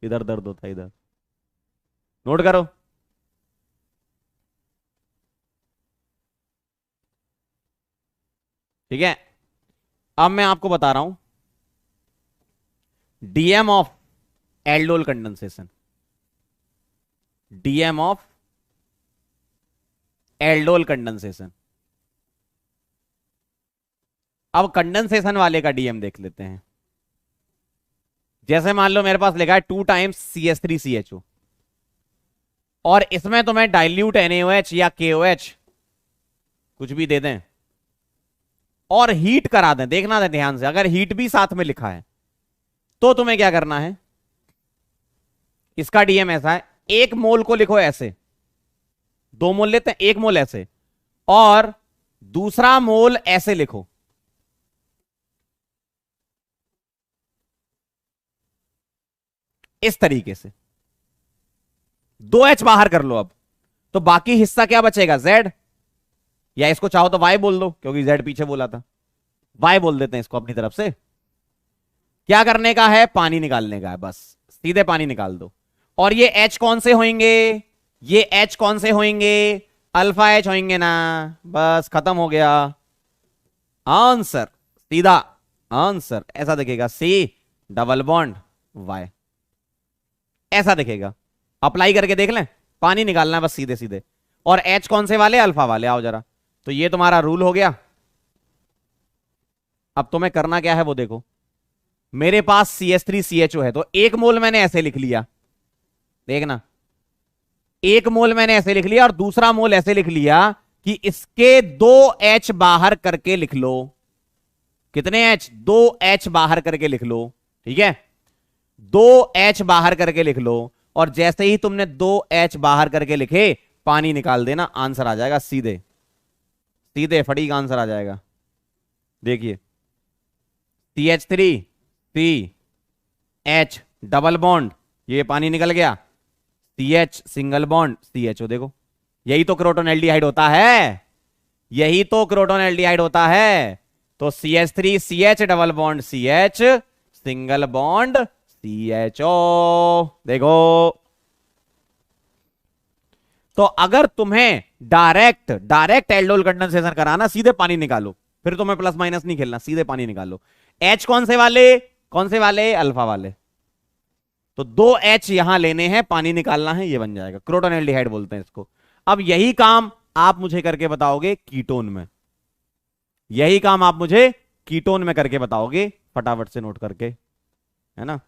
इधर दर्द होता है, इधर नोट करो। ठीक है, अब मैं आपको बता रहा हूं DM of aldol condensation. DM of aldol condensation. अब कंडेंसेशन वाले का डीएम देख लेते हैं। जैसे मान लो मेरे पास लिखा है 2 टाइम्स CH3CHO, और इसमें तुम्हें डाइल्यूट NaOH या KOH कुछ भी दे दें और हीट करा दें। देखना है ध्यान से, अगर हीट भी साथ में लिखा है तो तुम्हें क्या करना है। इसका डीएम ऐसा है, 1 मोल को लिखो ऐसे, 2 मोल लेते हैं, 1 मोल ऐसे, और दूसरा मोल ऐसे लिखो। इस तरीके से 2H बाहर कर लो। अब तो बाकी हिस्सा क्या बचेगा, Z, या इसको चाहो तो Y बोल दो क्योंकि Z पीछे बोला था। Y बोल देते हैं इसको अपनी तरफ से। क्या करने का है, पानी निकालने का है, बस सीधे पानी निकाल दो। और ये H कौन से होंगे, ये H कौन से होंगे, अल्फा H होंगे ना। बस खत्म हो गया आंसर, सीधा आंसर ऐसा दिखेगा, C डबल बॉन्ड Y, ऐसा दिखेगा। अप्लाई करके देख लें, पानी निकालना है बस सीधे सीधे। और H कौन से वाले, अल्फा वाले। आओ जरा, तो ये तुम्हारा रूल हो गया। अब तुम्हें करना क्या है वो देखो। मेरे पास CH3CHO है, तो 1 मोल मैंने ऐसे लिख लिया, देखना। 1 मोल मैंने ऐसे लिख लिया और दूसरा मोल ऐसे लिख लिया कि इसके 2H बाहर करके लिख लो। कितने H, 2H बाहर करके लिख लो। ठीक है, 2H बाहर करके लिख लो। और जैसे ही तुमने 2H बाहर करके लिखे, पानी निकाल देना, आंसर आ जाएगा सीधे सीधे फटीक आंसर आ जाएगा। देखिए, CH3CH डबल बॉन्ड, ये पानी निकल गया। CH सिंगल बॉन्ड CHO, देखो यही तो क्रोटोन एल्डिहाइड होता है, यही तो क्रोटोन एल्डिहाइड होता है। तो CH3CH double bond CH single bond CHO, देखो। तो अगर तुम्हें डायरेक्ट डायरेक्ट एल्डोल कंडेंसेशन कराना, सीधे पानी निकालो, फिर तुम्हें प्लस माइनस नहीं खेलना, सीधे पानी निकालो। H कौन से वाले, कौन से वाले, अल्फा वाले। तो 2H यहां लेने हैं, पानी निकालना है, ये बन जाएगा, क्रोटोन एल्डिहाइड बोलते हैं इसको। अब यही काम आप मुझे करके बताओगे कीटोन में, यही काम आप मुझे कीटोन में करके बताओगे, फटाफट से नोट करके, है ना।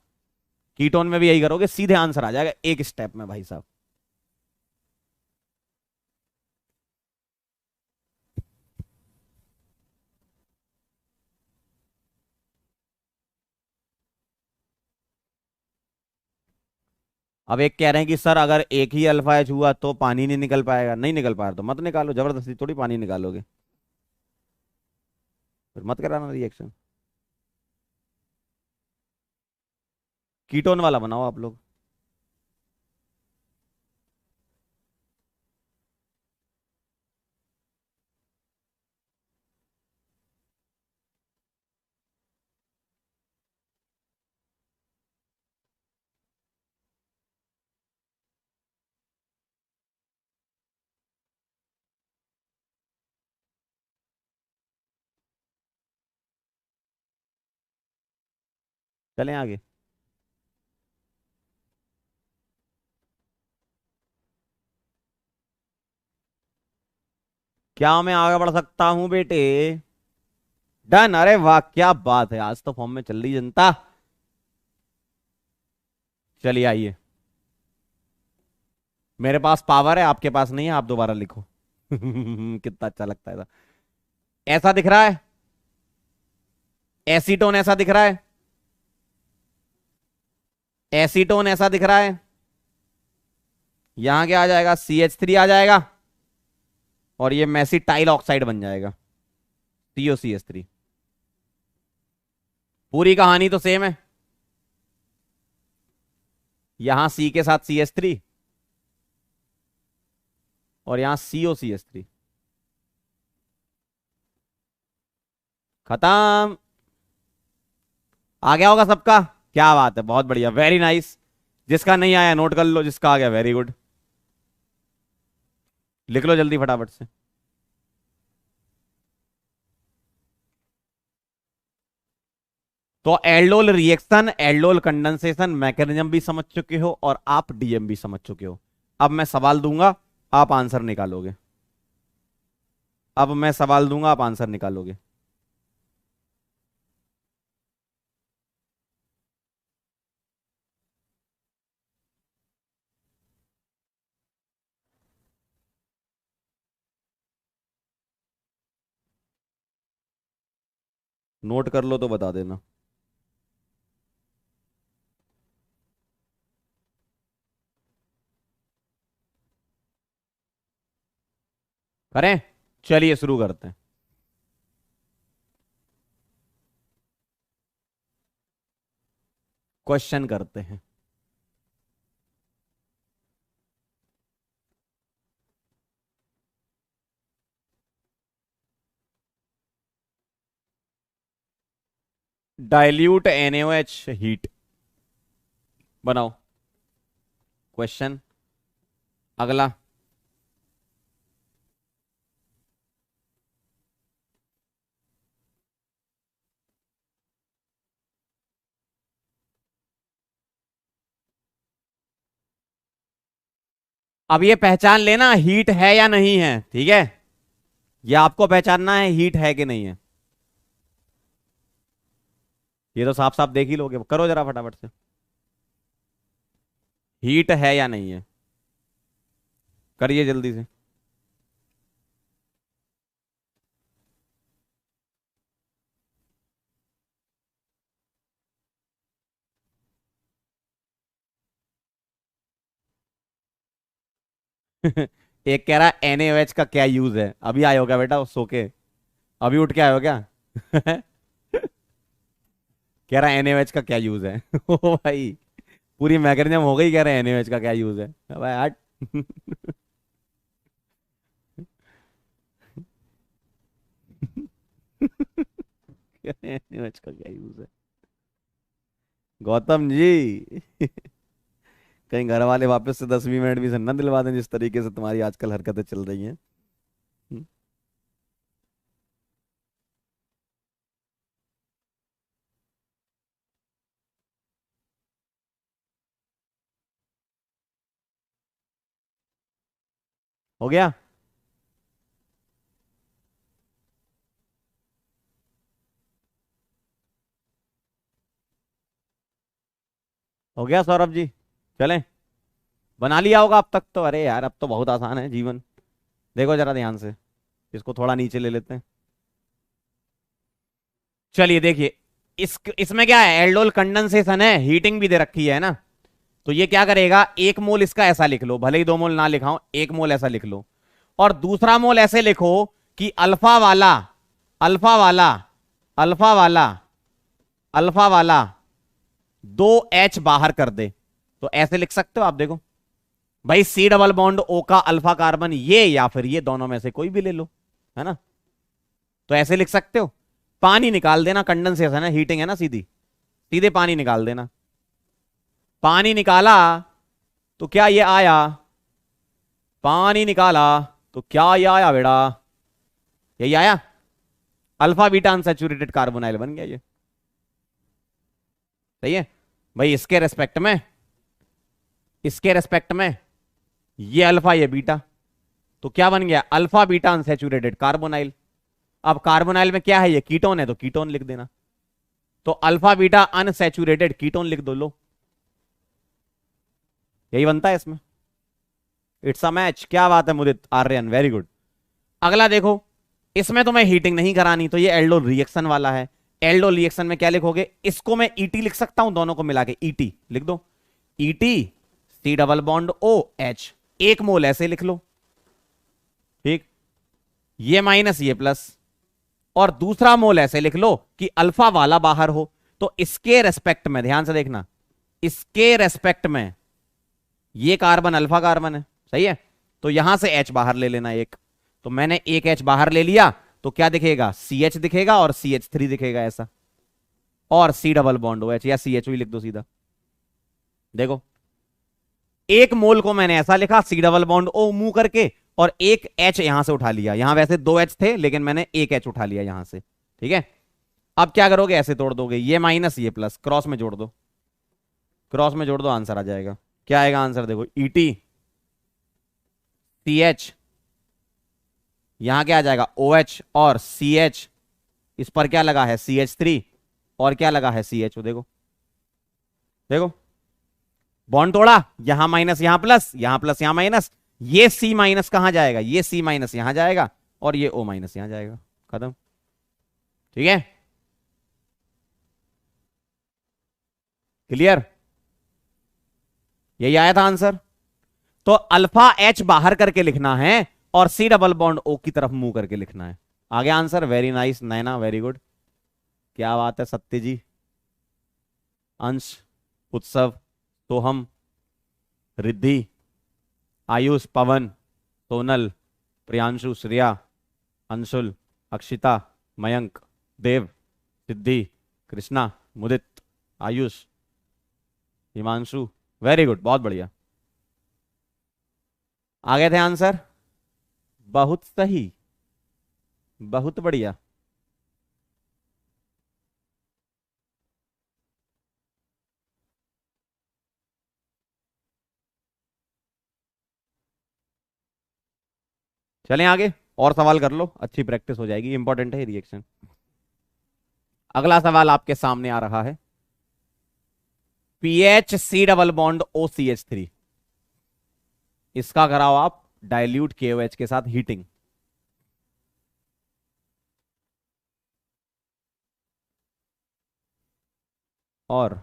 कीटोन में भी यही करोगे, सीधे आंसर आ जाएगा एक स्टेप में भाई साहब। अब एक कह रहे हैं कि सर अगर एक ही अल्फा एच हुआ तो पानी नहीं निकल पाएगा। नहीं निकल पाया तो मत निकालो, जबरदस्ती थोड़ी पानी निकालोगे, फिर मत कराना रिएक्शन। कीटोन वाला बनाओ आप लोग। चलें आगे। क्या मैं आगे बढ़ सकता हूं बेटे? डन। अरे वाह क्या बात है, आज तो फॉर्म में चल रही जनता। चलिए आइए। मेरे पास पावर है, आपके पास नहीं है, आप दोबारा लिखो। कितना अच्छा लगता है ऐसा दिख रहा है? एसीटोन ऐसा दिख रहा है? एसीटोन ऐसा दिख रहा है? यहां क्या आ जाएगा? CH3 आ जाएगा और ये मेसिटाइल ऑक्साइड बन जाएगा, COCH3। पूरी कहानी तो सेम है। यहां C के साथ CH3 और यहां COCH3। खत्म। आ गया होगा सबका? क्या बात है, बहुत बढ़िया, वेरी नाइस। जिसका नहीं आया नोट कर लो, जिसका आ गया वेरी गुड। लिख लो जल्दी फटाफट से। तो aldol reaction, aldol condensation mechanism भी समझ चुके हो और आप डीएम भी समझ चुके हो। अब मैं सवाल दूंगा, आप आंसर निकालोगे। अब मैं सवाल दूंगा, आप आंसर निकालोगे। नोट कर लो तो बता देना। करें? चलिए शुरू करते हैं। क्वेश्चन करते हैं। Dilute NaOH heat. बनाओ क्वेश्चन। अगला। अब ये पहचान लेना हीट है या नहीं है, ठीक है? ये आपको पहचानना है हीट है कि नहीं है। ये तो साफ साफ देख ही लोगे, करो जरा फटाफट से। हीट है या नहीं है, करिए जल्दी से। एक कह रहा है NaOH का क्या यूज है, अभी आए हो क्या बेटा सो के? अभी उठ के आए हो क्या? कह रहा है NaOH का क्या यूज है। ओ भाई, पूरी मैकेनिज्म हो गई, कह रहे हैं NaOH का क्या यूज है। भाई हट। कह रहे हैं NaOH का क्या यूज है। गौतम जी। कहीं घर वाले वापस से 10-20 मिनट भी से न दिलवा दें, जिस तरीके से तुम्हारी आजकल हरकतें चल रही हैं। हम्म, हो गया? हो गया सौरभ जी? चलें? बना लिया होगा अब तक तो। अरे यार अब तो बहुत आसान है जीवन। देखो जरा ध्यान से, इसको थोड़ा नीचे ले लेते हैं। चलिए देखिए, इसमें क्या है, एल्डोल कंडेंसेशन है, हीटिंग भी दे रखी है ना। तो ये क्या करेगा, 1 मोल इसका ऐसा लिख लो, भले ही 2 मोल ना लिखाओ, 1 मोल ऐसा लिख लो। और दूसरा मोल ऐसे लिखो कि अल्फा वाला, अल्फा वाला, अल्फा वाला, अल्फा वाला 2H बाहर कर दे। तो ऐसे लिख सकते हो आप, देखो भाई, C डबल बॉन्ड O का अल्फा कार्बन ये, या फिर ये, दोनों में से कोई भी ले लो, है ना? तो ऐसे लिख सकते हो। पानी निकाल देना, कंडेंसेशन है, हीटिंग है ना, सीधी सीधे पानी निकाल देना। पानी निकाला तो क्या ये आया? पानी निकाला तो क्या ये आया बेटा? यही आया, अल्फा बीटा अनसैचुरेटेड कार्बोनाइल बन गया ये। सही है भाई। इसके रेस्पेक्ट में ये अल्फा ये बीटा, तो क्या बन गया, अल्फा बीटा अनसैचुरेटेड कार्बोनाइल। अब कार्बोनाइल में क्या है, ये कीटोन है, तो कीटोन लिख देना। तो अल्फा बीटा अनसैचुरेटेड कीटोन लिख दो, लो यही बनता है इसमें। It's a match. क्या बात है मुदित आर्यन, वेरी गुड। अगला देखो, इसमें तुम्हें हीटिंग नहीं करानी, तो ये एल्डोल रिएक्शन वाला है। एल्डोल रिएक्शन में क्या लिखोगे, इसको मैं ईटी लिख सकता हूं, दोनों को मिला के ईटी लिख दो। ET C double bond O H, एक मोल ऐसे लिख लो, ठीक, ये माइनस ये प्लस, और दूसरा मोल ऐसे लिख लो कि अल्फा वाला बाहर हो। तो इसके रेस्पेक्ट में ध्यान से देखना, इसके रेस्पेक्ट में ये कार्बन अल्फा कार्बन है, सही है। तो यहां से H बाहर ले लेना एक, तो मैंने एक H बाहर ले लिया, तो क्या दिखेगा, CH दिखेगा और CH3 दिखेगा ऐसा, और C डबल बॉन्ड OH या CH लिख दो सीधा। देखो एक मोल को मैंने ऐसा लिखा, C डबल बॉन्ड O मुंह करके, और एक H यहां से उठा लिया। यहां वैसे 2 H थे, लेकिन मैंने एक H उठा लिया यहां से, ठीक है। अब क्या करोगे, ऐसे तोड़ दोगे, ये माइनस ये प्लस, क्रॉस में जोड़ दो, क्रॉस में जोड़ दो, आंसर आ जाएगा। क्या आएगा आंसर, देखो ET CH, यहां क्या आ जाएगा OH, और CH इस पर क्या लगा है CH3, और क्या लगा है CH, देखो देखो बॉन्ड तोड़ा, यहां माइनस यहां प्लस, यहां प्लस यहां माइनस, ये C माइनस कहां जाएगा, ये C माइनस यहां जाएगा, और ये O माइनस यहां जाएगा, खत्म, ठीक है, क्लियर। यही आया था आंसर। तो अल्फा H बाहर करके लिखना है, और C डबल बॉन्ड O की तरफ मुंह करके लिखना है। आगे आंसर, वेरी नाइस नैना, वेरी गुड, क्या बात है सत्य जी, अंश, उत्सव, सोहम, रिद्धि, आयुष, पवन, सोनल, प्रियांशु, श्रेया, अंशुल, अक्षिता, मयंक, देव, सिद्धि, कृष्णा, मुदित, आयुष, हिमांशु, वेरी गुड, बहुत बढ़िया, आ गए थे आंसर, बहुत सही, बहुत बढ़िया। चलें आगे, और सवाल कर लो, अच्छी प्रैक्टिस हो जाएगी, इंपॉर्टेंट है रिएक्शन। अगला सवाल आपके सामने आ रहा है, पीएच सी डबल बॉन्ड OCH3, इसका कराओ आप डाइल्यूट KOH के साथ हीटिंग। और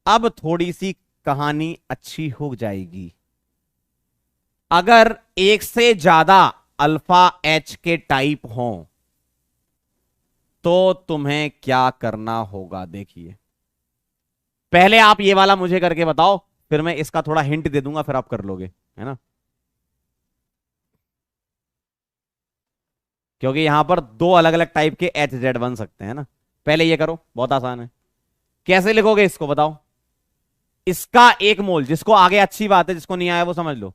अब थोड़ी सी कहानी अच्छी हो जाएगी। अगर एक से ज्यादा अल्फा H के टाइप हों तो तुम्हें क्या करना होगा, देखिए। पहले आप ये वाला मुझे करके बताओ, फिर मैं इसका थोड़ा हिंट दे दूंगा, फिर आप कर लोगे, है ना, क्योंकि यहां पर दो अलग अलग टाइप के HZ बन सकते हैं ना। पहले ये करो, बहुत आसान है। कैसे लिखोगे इसको बताओ। इसका एक मोल, जिसको आगे अच्छी बात है, जिसको नहीं आया वो समझ लो,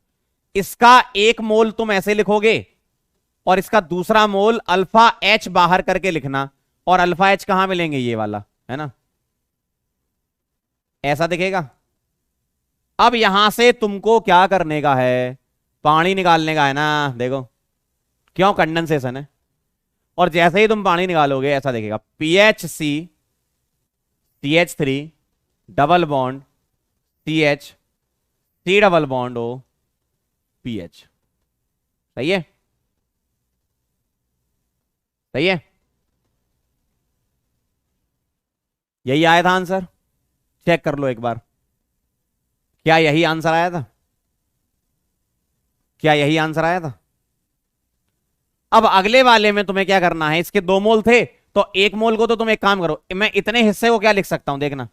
इसका एक मोल तुम ऐसे लिखोगे, और इसका दूसरा मोल अल्फा H बाहर करके लिखना, और अल्फा H कहां मिलेंगे, ये वाला है ना, ऐसा दिखेगा। अब यहां से तुमको क्या करने का है, पानी निकालने का है ना, देखो क्यों, कंडेंसेशन है। और जैसे ही तुम पानी निकालोगे ऐसा दिखेगा, PHC CH3 double bond CH C double bond O PH, सही है, सही है, यही आया था आंसर, चेक कर लो एक बार, क्या यही आंसर आया था, क्या यही आंसर आया था। अब अगले वाले में तुम्हें क्या करना है, इसके 2 मोल थे, तो 1 मोल को तो तुम एक काम करो, मैं इतने हिस्से को क्या लिख सकता हूं, देखना,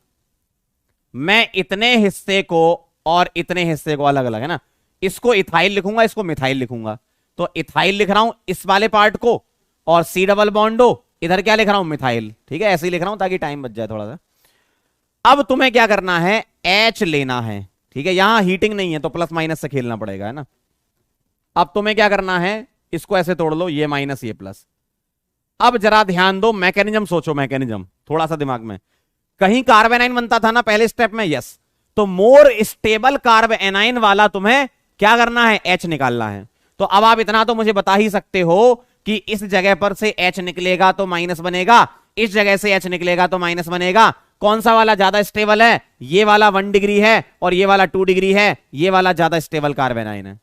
मैं इतने हिस्से को और इतने हिस्से को अलग अलग, है ना, इसको इथाइल लिखूंगा, इसको मिथाइल लिखूंगा। तो इथाइल लिख रहा हूं इस वाले पार्ट को, और C डबल बॉन्डो इधर क्या लिख रहा हूं, मिथाइल, ठीक है, ऐसे ही लिख रहा हूं ताकि टाइम बच जाए थोड़ा सा। अब तुम्हें क्या करना है, H लेना है, ठीक है, यहां हीटिंग नहीं है तो प्लस माइनस से खेलना पड़ेगा, है ना। अब तुम्हें क्या करना है, इसको ऐसे तोड़ लो, ये माइनस ये प्लस। अब जरा ध्यान दो, मैकेनिज्म सोचो, मैकेनिज्म थोड़ा सा दिमाग में, कहीं कार्ब एनाइन बनता था ना पहले स्टेप में, यस। तो मोर स्टेबल कार्ब एनाइन वाला तुम्हें क्या करना है, H निकालना है। तो अब आप इतना तो मुझे बता ही सकते हो कि इस जगह पर से H निकलेगा तो माइनस बनेगा, इस जगह से H निकलेगा तो माइनस बनेगा। कौन सा वाला ज्यादा स्टेबल है, ये वाला 1 डिग्री है और ये वाला 2 डिग्री है, ये वाला ज्यादा स्टेबल कार्ब एनाइन है।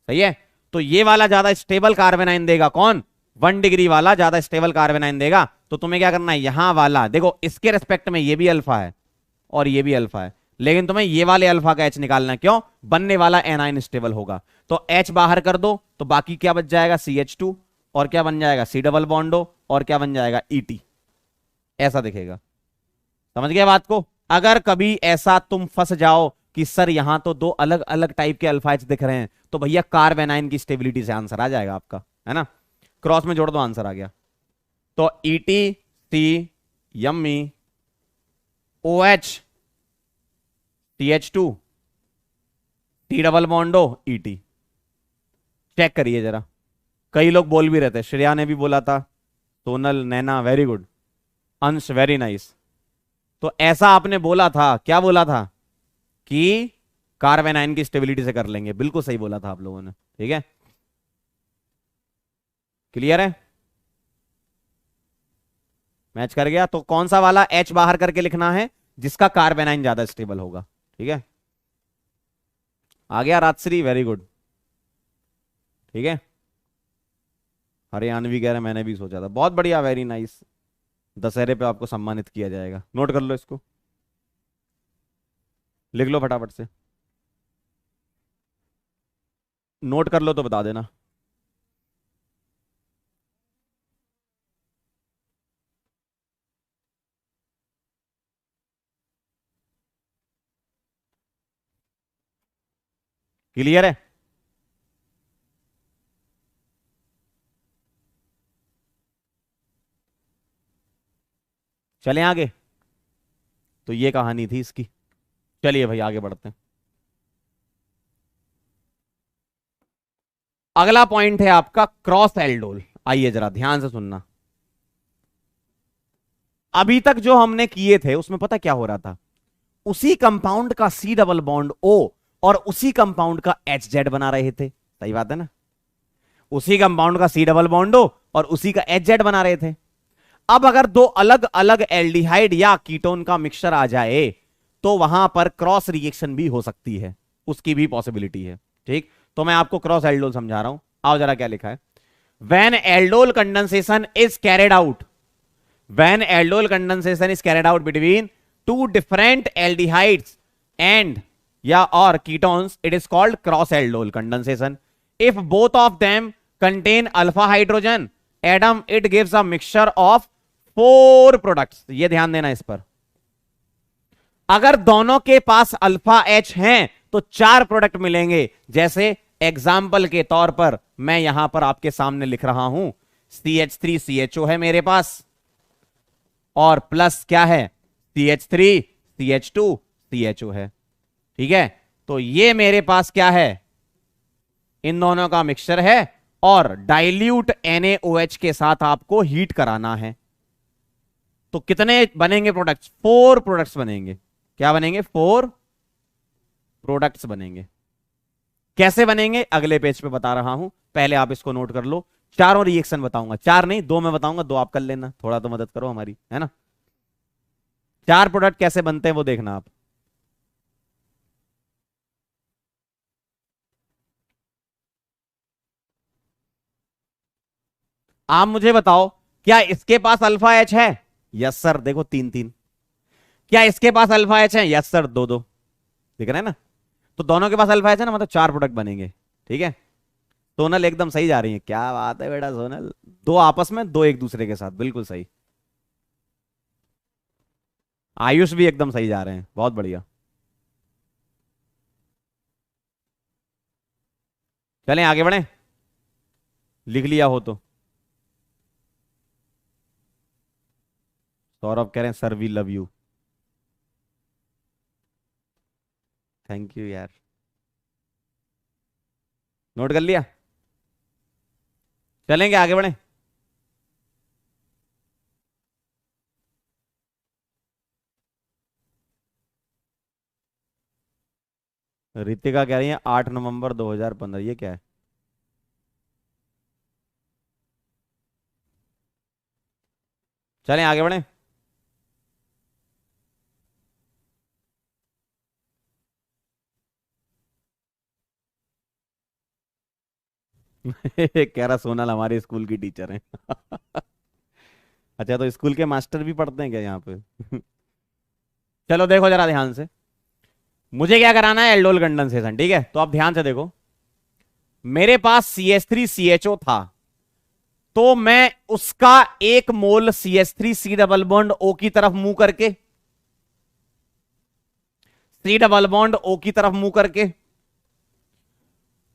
सही है, तो ये वाला ज्यादा स्टेबल कार्ब एनाइन देगा कौन, 1 डिग्री वाला ज्यादा स्टेबल कार्ब एनाइन देगा। तो तुम्हें क्या करना है, यहां वाला देखो, इसके रेस्पेक्ट में ये भी अल्फा है और ये भी अल्फा है, लेकिन तुम्हें ये वाले अल्फा का H निकालना है, क्यों, बनने वाला एनाइन स्टेबल होगा। तो H बाहर कर दो तो बाकी क्या बच जाएगा, CH2, और क्या बन जाएगा, C डबल बॉन्ड O, और क्या बन जाएगा, ET। ऐसा दिखेगा, समझ गए बात को। अगर कभी ऐसा तुम फंस जाओ कि सर यहां तो दो अलग अलग टाइप के अल्फा H दिख रहे हैं, तो भैया कार्ब एनाइन की स्टेबिलिटी से आंसर आ जाएगा आपका, है ना, क्रॉस में जोड़ दो, आंसर आ गया। तो ET, यम्मी, OH, CH2, T double bond O, ET। Check करिए जरा, कई लोग बोल भी रहे थे, श्रेया ने भी बोला था, सोनल, नैना, वेरी गुड, अंश वेरी नाइस। तो ऐसा आपने बोला था, क्या बोला था, कि कार्ब एनाइन की स्टेबिलिटी से कर लेंगे, बिल्कुल सही बोला था आप लोगों ने, ठीक है, क्लियर है, मैच कर गया। तो कौन सा वाला H बाहर करके लिखना है, जिसका कार्ब एनाइन ज्यादा स्टेबल होगा, ठीक है, आ गया राजश्री, वेरी गुड, ठीक है। हरियाणवी कह रहे, मैंने भी सोचा था, बहुत बढ़िया, वेरी नाइस। दशहरे पे आपको सम्मानित किया जाएगा, नोट कर लो इसको, लिख लो फटाफट से, नोट कर लो तो बता देना। क्लियर है, चलें आगे। तो ये कहानी थी इसकी, चलिए भाई आगे बढ़ते हैं। अगला पॉइंट है आपका क्रॉस एल्डोल। आइए जरा ध्यान से सुनना। अभी तक जो हमने किए थे उसमें पता क्या हो रहा था, उसी कंपाउंड का C डबल बॉन्ड O और उसी कंपाउंड का HZ बना रहे थे, सही बात है ना, उसी कंपाउंड का C डबल बॉन्ड O और उसी का HZ बना रहे थे। अब अगर दो अलग अलग एल्डिहाइड या कीटोन का मिक्सचर आ जाए तो वहां पर क्रॉस रिएक्शन भी हो सकती है, उसकी भी पॉसिबिलिटी है, ठीक। तो मैं आपको क्रॉस एल्डोल समझा रहा हूं, आओ जरा क्या लिखा है। When aldol condensation is carried out, when aldol condensation is carried out between two different aldehydes and or ketones, it is called cross aldol condensation. If both of them contain alpha hydrogen atom, it gives a mixture of 4 products. ये ध्यान देना इस पर, अगर दोनों के पास अल्फा H हैं तो 4 प्रोडक्ट मिलेंगे। जैसे एग्जाम्पल के तौर पर मैं यहां पर आपके सामने लिख रहा हूं, CH3CHO है मेरे पास, और प्लस क्या है, CH3CH2CHO है, ठीक है। तो ये मेरे पास क्या है, इन दोनों का मिक्सचर है, और डाइल्यूट NaOH के साथ आपको हीट कराना है। तो कितने बनेंगे प्रोडक्ट्स, 4 प्रोडक्ट्स बनेंगे। क्या बनेंगे, 4 प्रोडक्ट्स बनेंगे। कैसे बनेंगे अगले पेज पे बता रहा हूं, पहले आप इसको नोट कर लो। चारों रिएक्शन बताऊंगा, 4 नहीं 2 मैं बताऊंगा, 2 आप कर लेना, थोड़ा तो मदद करो हमारी, है ना। 4 प्रोडक्ट कैसे बनते हैं वो देखना आप। आप मुझे बताओ, क्या इसके पास अल्फा H है, यस सर, देखो 3-3। क्या इसके पास अल्फा H है, यस सर, 2-2, दिख रहा है ना। तो दोनों के पास अल्फा H है ना, मतलब 4 प्रोडक्ट बनेंगे, ठीक है। सोनल एकदम सही जा रही है, क्या बात है बेटा सोनल, 2 आपस में, 2 एक दूसरे के साथ, बिल्कुल सही। आयुष भी एकदम सही जा रहे हैं, बहुत बढ़िया। चलें आगे बढ़े, लिख लिया हो तो। सौरभ कह रहे हैं sir we love you, thank you यार, नोट कर लिया। चलेंगे आगे बढ़े। रितिका कह रही है 8 नवंबर 2015, ये क्या है? चलें आगे बढ़े। कह रहा सोनल हमारे स्कूल की टीचर है। अच्छा, तो स्कूल के मास्टर भी पढ़ते हैं क्या यहाँ पे? चलो देखो जरा ध्यान से। मुझे क्या कराना है? एल्डोल कंडेंसेशन, ठीक है? तो आप ध्यान से देखो। मेरे पास CH3CHO था, तो मैं उसका 1 मोल CH3 C double bond O की तरफ मुंह करके, C डबल बॉन्ड O की तरफ मुंह करके,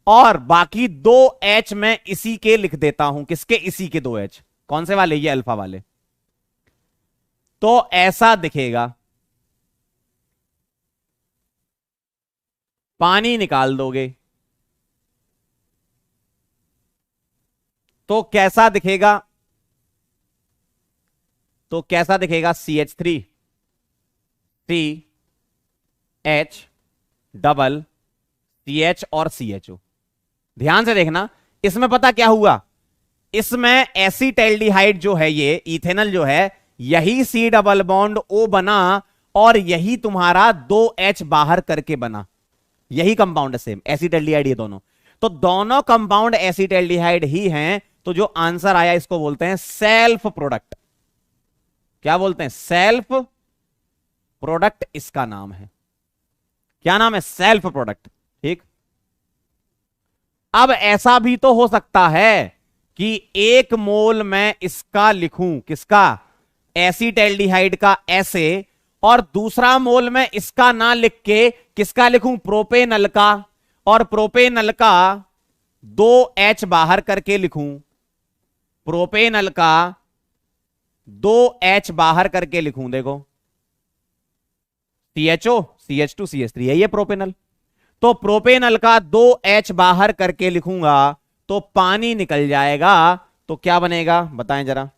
और बाकी 2 H मैं इसी के लिख देता हूं। किसके? इसी के 2 H। कौन से वाले? ये अल्फा वाले। तो ऐसा दिखेगा। पानी निकाल दोगे तो कैसा दिखेगा? तो कैसा दिखेगा? CH3CH डबल CH और CHO। ध्यान से देखना। इसमें पता क्या हुआ? इसमें एसीटैल्डिहाइड जो है, ये इथेनॉल जो है, यही C डबल बॉन्ड O बना, और यही तुम्हारा 2H बाहर करके बना। यही कंपाउंड है, सेम एसीटैल्डिहाइड, ये दोनों। तो दोनों कंपाउंड एसीटैल्डिहाइड ही हैं। तो जो आंसर आया, इसको बोलते हैं सेल्फ प्रोडक्ट। क्या बोलते हैं? सेल्फ प्रोडक्ट इसका नाम है। क्या नाम है? Self product. ठीक। अब ऐसा भी तो हो सकता है कि 1 मोल मैं इसका लिखूं। किसका? एसीटैल्डिहाइड का, ऐसे, और दूसरा मोल मैं इसका ना लिख के किसका लिखूं? प्रोपेनल का, और प्रोपेनल का 2H बाहर करके लिखूं। प्रोपेनल का 2H बाहर करके लिखूं। देखो, CHO, CH2CH3 है ये प्रोपेनल। तो प्रोपेनल का 2H बाहर करके लिखूंगा तो पानी निकल जाएगा। तो क्या बनेगा? बताएं जरा।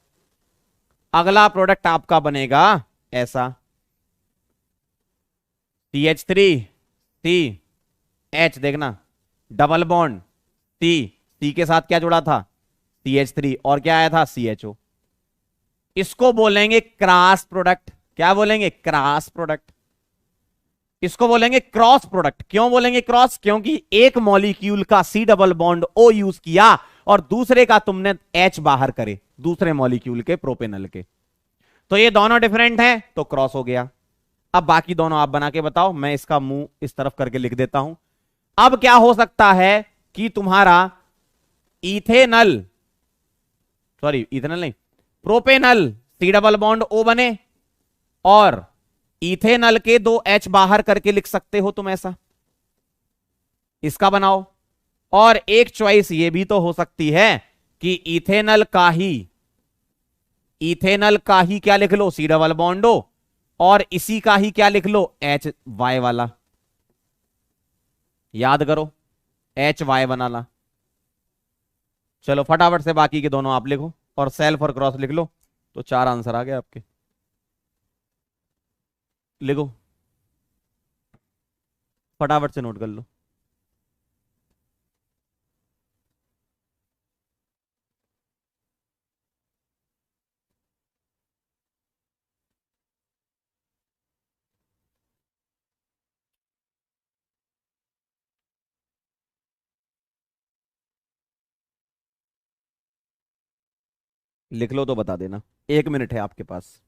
अगला प्रोडक्ट आपका बनेगा ऐसा, CH3C H, देखना, डबल बॉन्ड C के साथ क्या जुड़ा था? CH3, और क्या आया था? CHO। इसको बोलेंगे क्रॉस प्रोडक्ट। क्या बोलेंगे? Cross product. इसको बोलेंगे क्रॉस प्रोडक्ट। क्यों बोलेंगे क्रॉस? क्योंकि एक मॉलिक्यूल का C double bond O use किया, और दूसरे का तुमने H बाहर करे, दूसरे मॉलिक्यूल के, प्रोपेनल के। तो ये दोनों डिफरेंट हैं, तो क्रॉस हो गया। अब बाकी दोनों आप बना के बताओ। मैं इसका मुंह इस तरफ करके लिख देता हूं। अब क्या हो सकता है कि तुम्हारा इथेनल, सॉरी इथेनल नहीं, propanal C double bond O बने, और इथेनल के 2H बाहर करके लिख सकते हो तुम ऐसा। इसका बनाओ। और एक चॉइस ये भी तो हो सकती है कि इथेनल का ही क्या लिख लो? C डबल बॉन्ड O, और इसी का ही क्या लिख लो? HY वाला। याद करो, HY बनाना। चलो फटाफट से बाकी के दोनों आप लिखो, और सेल्फ और क्रॉस लिख लो। तो 4 आंसर आ गए आपके। लिखो, फटाफट से नोट कर लो। लिख लो तो बता देना। 1 मिनट है आपके पास।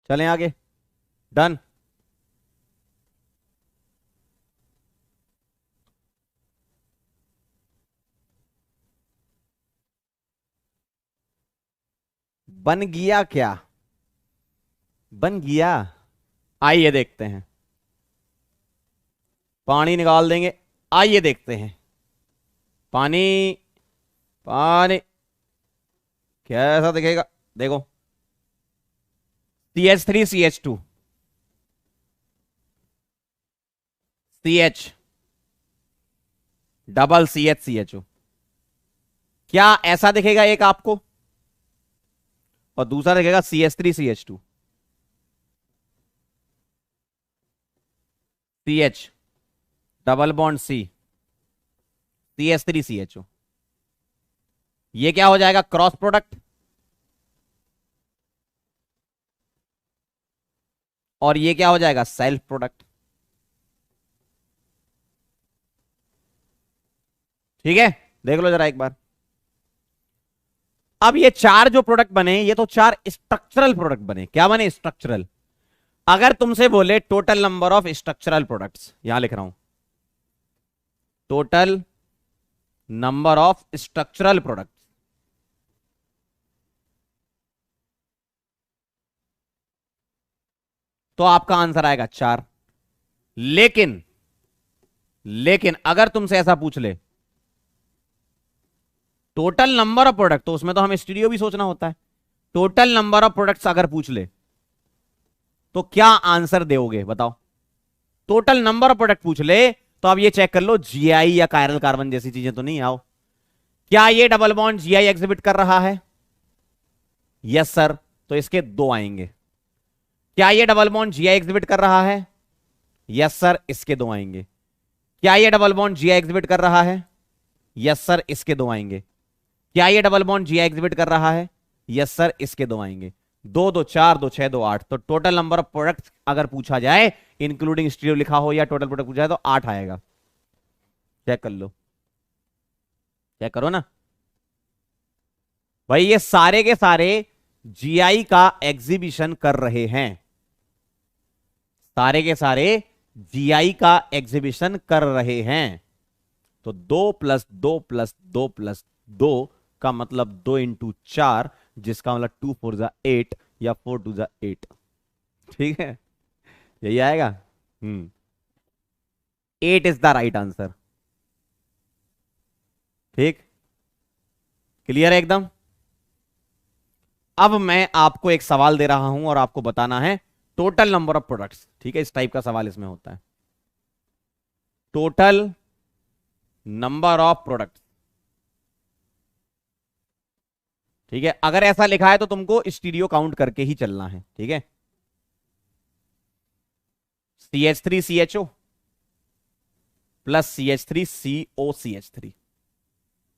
चलें आगे। डन। बन गया क्या? बन गया। आइए देखते हैं। पानी निकाल देंगे। आइए देखते हैं। पानी। पानी। कैसा दिखेगा? देखो। CH3 CH2। CH double CH CHO। क्या ऐसा दिखेगा एक आपको? और दूसरा दिखेगा CH3 CH2। CH double bond CH3 CHO। ये क्या हो जाएगा? Cross product. और ये क्या हो जाएगा? Self product. ठीक है। देख लो जरा एक बार। अब ये चार जो प्रोडक्ट बने, ये तो चार स्ट्रक्चरल प्रोडक्ट बने। क्या बने? स्ट्रक्चरल। अगर तुमसे बोले total number of structural products, यहां लिख रहा हूं, total number of structural products, तो आपका आंसर आएगा 4। लेकिन लेकिन अगर तुमसे ऐसा पूछ ले टोटल नंबर ऑफ प्रोडक्ट, तो उसमें तो हमें स्टूडियो भी सोचना होता है। टोटल नंबर ऑफ प्रोडक्ट्स अगर पूछ ले तो क्या आंसर दोगे? बताओ। टोटल नंबर ऑफ प्रोडक्ट पूछ ले तो अब ये चेक कर लो, जीआई या कायरल कार्बन जैसी चीजें तो नहीं। आओ, क्या ये डबल बॉन्ड जीआई एग्जिबिट कर रहा है? Yes sir. तो इसके दो आएंगे। क्या ये डबल बॉन्ड जीआई एग्जिबिट कर रहा है? Yes sir. इसके दो आएंगे। क्या ये डबल बॉन्ड जीआई एग्जिबिट कर रहा है? Yes sir. इसके दो आएंगे। क्या ये डबल बॉन्ड जीआई एग्जिबिट कर रहा है? Yes sir. इसके दो आएंगे। दो दो चार, दो छह, दो आठ। तो टोटल नंबर ऑफ प्रोडक्ट्स अगर पूछा जाए, इंक्लूडिंग स्टीरियो लिखा हो या टोटल प्रोडक्ट पूछा जाए, तो 8 आएगा। चेक कर लो। चेक करो ना भाई, ये सारे के सारे जीआई का एग्जीबिशन कर रहे हैं। सारे के सारे जीआई का एग्जीबिशन कर रहे हैं। तो 2+2+2+2 का मतलब 2 × 4, जिसका मतलब 2 4 × 8 या 4 2 8। ठीक है, यही आएगा। 8 इज द राइट आंसर। ठीक। क्लियर है एकदम? अब मैं आपको एक सवाल दे रहा हूं और आपको बताना है टोटल नंबर ऑफ प्रोडक्ट्स। ठीक है, इस टाइप का सवाल इसमें होता है। Total number of products. ठीक है, अगर ऐसा लिखा है तो तुमको स्टीरियो काउंट करके ही चलना है। ठीक है। CH3 CHO plus CH3 COCH3।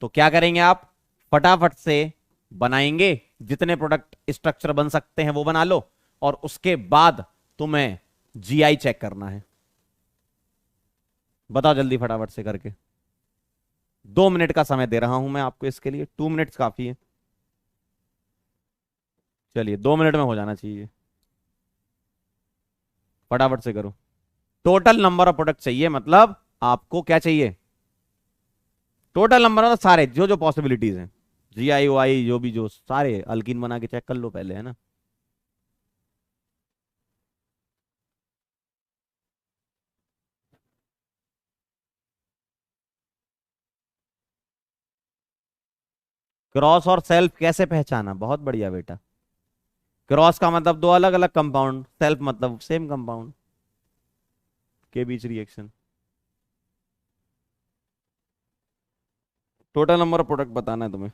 तो क्या करेंगे आप? फटाफट से बनाएंगे। जितने प्रोडक्ट स्ट्रक्चर बन सकते हैं वो बना लो, और उसके बाद तुम्हें जीआई चेक करना है। बताओ जल्दी फटाफट से करके। 2 मिनट का समय दे रहा हूं मैं आपको इसके लिए। 2 मिनट्स काफी है। चलिए, 2 मिनट में हो जाना चाहिए। फटाफट से करो। टोटल नंबर ऑफ प्रोडक्ट चाहिए, मतलब आपको क्या चाहिए? टोटल नंबर ऑफ सारे जो जो पॉसिबिलिटीज हैं, जीआई वाई जो भी, जो सारे अल्कीन बना के चेक कर लो पहले, है ना। क्रॉस और सेल्फ कैसे पहचाना? बहुत बढ़िया बेटा। क्रॉस का मतलब दो अलग अलग कंपाउंड, सेल्फ मतलब सेम कंपाउंड के बीच reaction. Total number of product बताना है तुम्हें।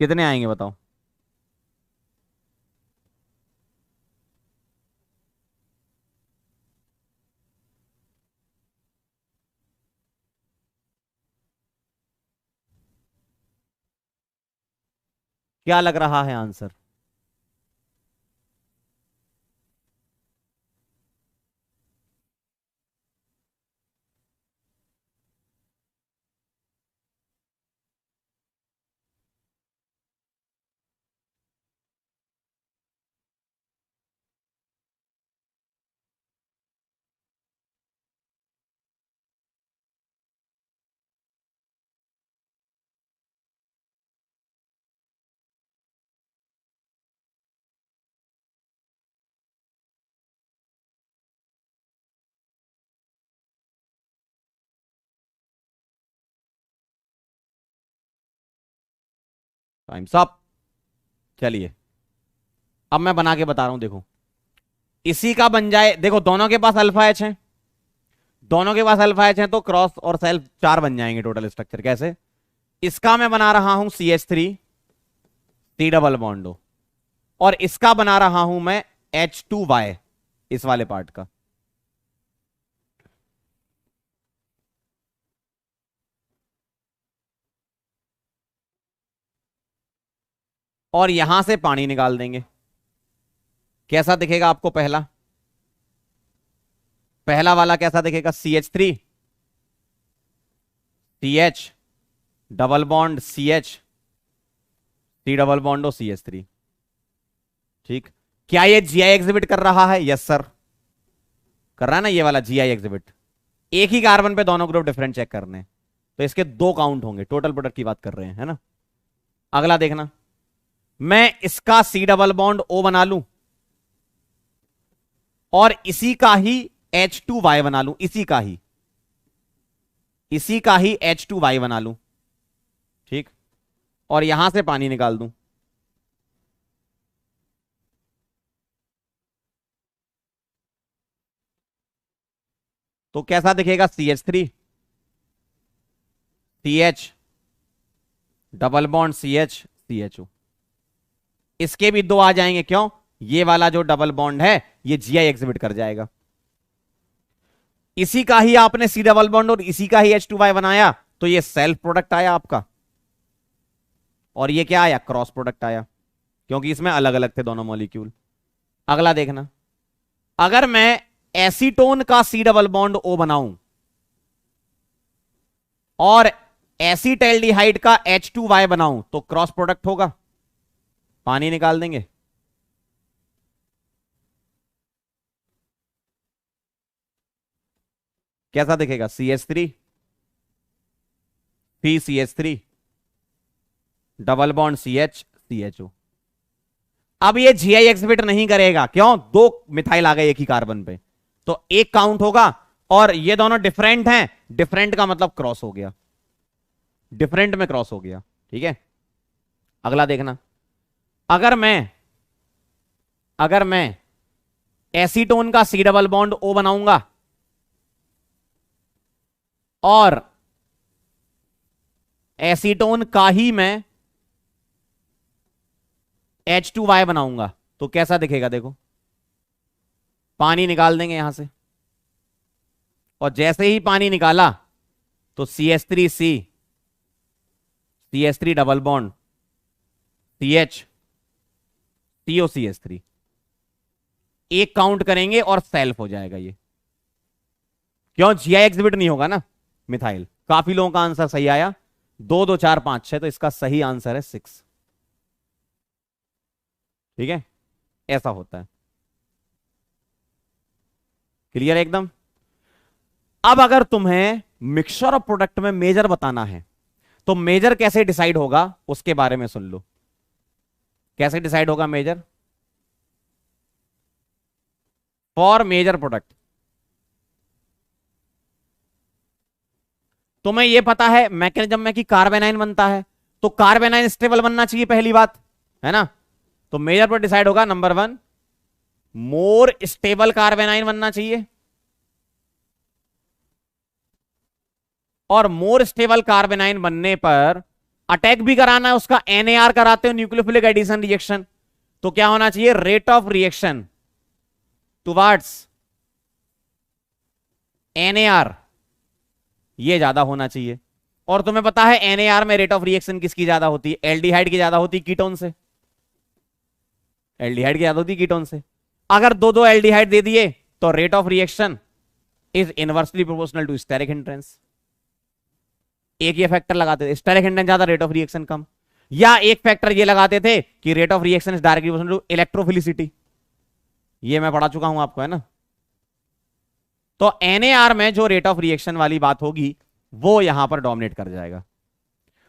कितने आएंगे बताओ? क्या लग रहा है आंसर? Times up. चलिए अब मैं बना के बता रहा हूं, देखो इसी का बन जाए, देखो दोनों के पास अल्फा एच है, दोनों के पास अल्फा एच है, तो क्रॉस और सेल्फ 4 बन जाएंगे टोटल स्ट्रक्चर। कैसे? इसका मैं बना रहा हूं CH3 सी डबल बॉन्डो, और इसका बना रहा हूं मैं H2Y, इस वाले पार्ट का। और यहां से पानी निकाल देंगे। कैसा दिखेगा आपको पहला? पहला वाला कैसा दिखेगा? CH3 CH double bond CH C double bond CH3। ठीक, क्या ये GI एग्जिबिट कर रहा है? यस सर, कर रहा है ना ये वाला GI एग्जिबिट। एक ही कार्बन पे दोनों ग्रुप डिफरेंट चेक करने, तो इसके 2 काउंट होंगे, टोटल प्रोडक्ट की बात कर रहे हैं, है ना। अगला देखना, मैं इसका सी डबल बॉन्ड O बना लूं और इसी का ही H2Y बना लूं, इसी का ही H2Y बना लूं। ठीक, और यहां से पानी निकाल दूं, तो कैसा दिखेगा? CH3 CH double bond CH CHO। इसके भी 2 आ जाएंगे, क्यों? ये वाला जो डबल बॉन्ड है ये GI एग्जिबिट कर जाएगा। इसी का ही आपने सी डबल बॉन्ड और इसी का ही H2Y बनाया, तो ये सेल्फ प्रोडक्ट आया आपका, और ये क्या आया? क्रॉस प्रोडक्ट आया, क्योंकि इसमें अलग अलग थे दोनों मॉलिक्यूल। अगला देखना, अगर मैं एसीटोन का सी डबल बॉन्ड O बनाऊं और एसीटैल्डिहाइड का H2Y बनाऊं, तो क्रॉस प्रोडक्ट होगा। पानी निकाल देंगे, कैसा दिखेगा? CH3 CH3 double bond CH CHO। अब ये GI एग्जिबिट नहीं करेगा, क्यों? 2 मिथाइल आ गए एक ही कार्बन पे, तो 1 काउंट होगा। और ये दोनों डिफरेंट हैं, डिफरेंट का मतलब क्रॉस हो गया, डिफरेंट में क्रॉस हो गया। ठीक है, अगला देखना, अगर मैं एसीटोन का सी डबल बॉन्ड O बनाऊंगा और एसीटोन का ही मैं H2Y बनाऊंगा, तो कैसा दिखेगा? देखो, पानी निकाल देंगे यहां से, और जैसे ही पानी निकाला तो CH3 double bond CH COCH3, 1 count करेंगे और सेल्फ हो जाएगा ये, क्यों? GI एग्जिबिट नहीं होगा ना मिथाइल। काफी लोगों का आंसर सही आया, 2 2 4 5 6, तो इसका सही आंसर है 6। ठीक है, ऐसा होता है। क्लियर एकदम? अब अगर तुम्हें मिक्सचर ऑफ प्रोडक्ट में मेजर बताना है, तो मेजर कैसे डिसाइड होगा उसके बारे में सुन लो। कैसे डिसाइड होगा मेजर? फॉर मेजर प्रोडक्ट तुम्हें यह पता है मैकेनिज्म में कि कार्बेनाइन बनता है, तो कार्बेनाइन स्टेबल बनना चाहिए, पहली बात है ना। तो मेजर पर डिसाइड होगा, नंबर 1 मोर स्टेबल कार्बेनाइन बनना चाहिए, और मोर स्टेबल कार्बेनाइन बनने पर अटैक भी कराना है उसका, NAR कराते हो, न्यूक्लियोफिलिक एडिशन रिएक्शन, तो क्या होना चाहिए? Rate of reaction towards NAR ये ज्यादा होना चाहिए। और तुम्हें पता है NAR में रेट ऑफ रिएक्शन किसकी ज्यादा होती है? एल्डिहाइड की ज्यादा होती है कीटोन से। एल्डिहाइड की ज्यादा होती है कीटोन से। अगर दो दो एल्डिहाइड दे दिए तो rate of reaction is inversely proportional to steric hindrance. एक ये फैक्टर लगाते थे, स्टेरिक हिंड्रेंस ज्यादा, रेट ऑफ रिएक्शन कम। या एक फैक्टर ये लगाते थे कि rate of reaction is directly proportional to electrophilicity. ये मैं पढ़ा चुका हूं आपको, है ना। तो NAR में जो रेट ऑफ रिएक्शन वाली बात होगी वो यहां पर डोमिनेट कर जाएगा।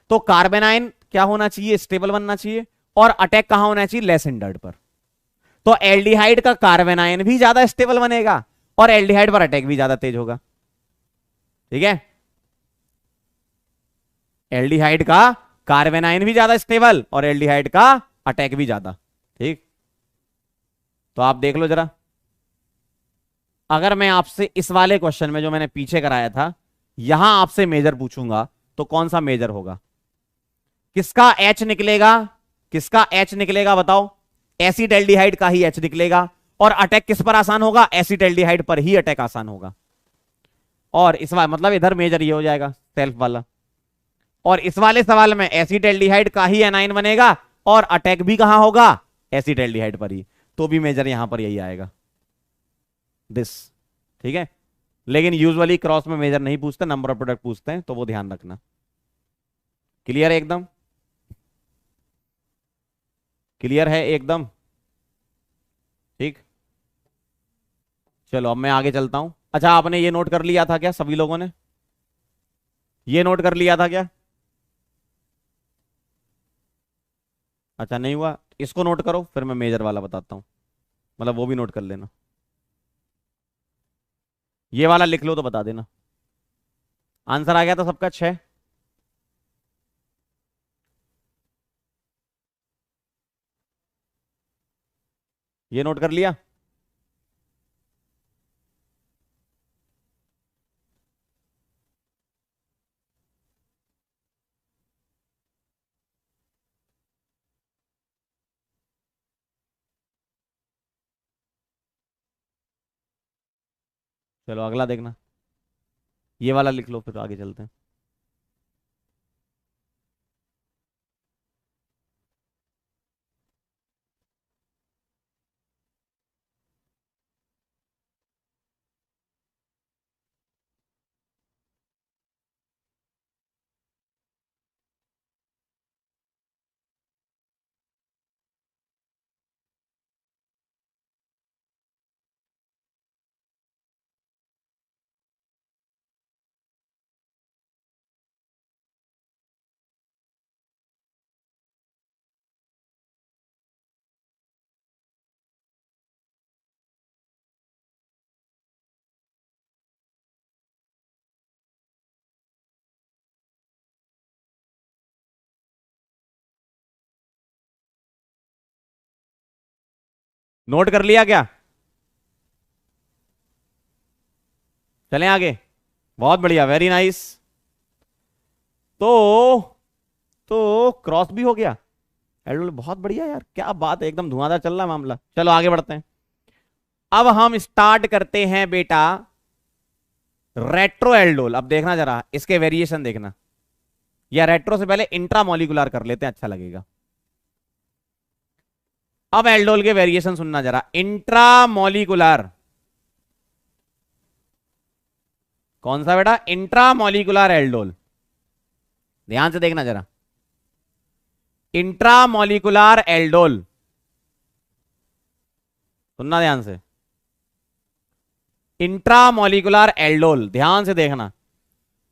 तो कार्बेनाइन क्या होना चाहिए? स्टेबल बनना चाहिए। और अटैक कहां होना चाहिए? लेस हिंडर्ड पर। तो एल्डिहाइड का कार्बेनाइन भी ज्यादा स्टेबल बनेगा और एल्डिहाइड पर अटैक भी ज्यादा तेज होगा। ठीक है, एल्डिहाइड का कार्बेनाइन भी ज्यादा स्टेबल और एल्डिहाइड का अटैक भी ज्यादा। ठीक, तो आप देख लो जरा, अगर मैं आपसे इस वाले क्वेश्चन में जो मैंने पीछे कराया था यहां आपसे मेजर पूछूंगा तो कौन सा मेजर होगा? किसका H निकलेगा? किसका H निकलेगा बताओ? एसिटाल्डिहाइड का ही H निकलेगा। और अटैक किस पर आसान होगा? एसिटाल्डिहाइड पर ही अटैक आसान होगा। और इस बार मतलब इधर मेजर ये हो जाएगा सेल्फ वाला। और इस वाले सवाल में एसिटाल्डिहाइड का ही एनाइन बनेगा और अटैक भी कहां होगा? एसिटाल्डिहाइड पर ही। तो भी मेजर यहां पर यही आएगा, दिस। ठीक है, लेकिन यूजुअली क्रॉस में मेजर नहीं पूछते, नंबर ऑफ प्रोडक्ट पूछते हैं, तो वो ध्यान रखना। क्लियर है एकदम? क्लियर है एकदम? ठीक, चलो अब मैं आगे चलता हूं। अच्छा, आपने ये नोट कर लिया था क्या? सभी लोगों ने ये नोट कर लिया था क्या? अच्छा, नहीं हुआ? इसको नोट करो, फिर मैं मेजर वाला बताता हूं। मतलब वो भी नोट कर लेना। ये वाला लिख लो तो बता देना। आंसर आ गया था सबका 6। ये नोट कर लिया? चलो अगला देखना, ये वाला लिख लो, फिर आगे चलते हैं। नोट कर लिया क्या? चलें आगे? बहुत बढ़िया, वेरी नाइस। तो क्रॉस भी हो गया। एल्डोल बहुत बढ़िया यार, क्या बात है, एकदम धुआंधार चल रहा है मामला। चलो आगे बढ़ते हैं। अब हम स्टार्ट करते हैं बेटा रेट्रो एल्डोल। अब देखना जरा इसके वेरिएशन देखना, या रेट्रो से पहले इंट्रामोलिकुलर कर लेते हैं, अच्छा लगेगा। अब एल्डोल के वेरिएशन सुनना जरा। इंट्रामोलिकुलर, कौन सा बेटा? Intramolecular aldol. ध्यान से देखना जरा, इंट्रामोलिकुलर एल्डोल, सुनना ध्यान से। इंट्रामोलिकुलर एल्डोल, ध्यान से देखना।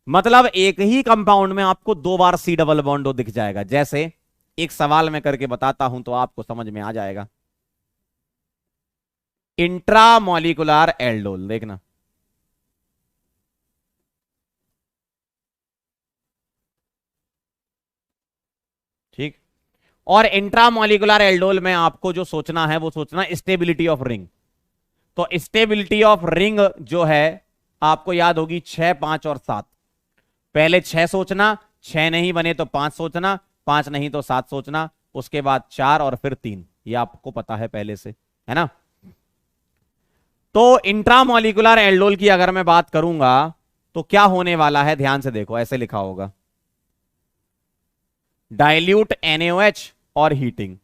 मतलब एक ही कंपाउंड में आपको 2 बार C डबल बॉन्ड दिख जाएगा। जैसे एक सवाल में करके बताता हूं तो आपको समझ में आ जाएगा। इंट्रामोलिकुलर एल्डोल देखना, ठीक। और इंट्रामोलिकुलर एल्डोल में आपको जो सोचना है वो सोचना स्टेबिलिटी ऑफ रिंग। तो स्टेबिलिटी ऑफ रिंग जो है आपको याद होगी 6, 5 और 7। पहले 6 सोचना, 6 नहीं बने तो 5 सोचना, 5 नहीं तो 7 सोचना, उसके बाद 4 और फिर 3। ये आपको पता है पहले से, है ना। तो इंट्रामोलिकुलर एल्डोल की अगर मैं बात करूंगा तो क्या होने वाला है, ध्यान से देखो, ऐसे लिखा होगा डाइल्यूट NaOH और हीटिंग।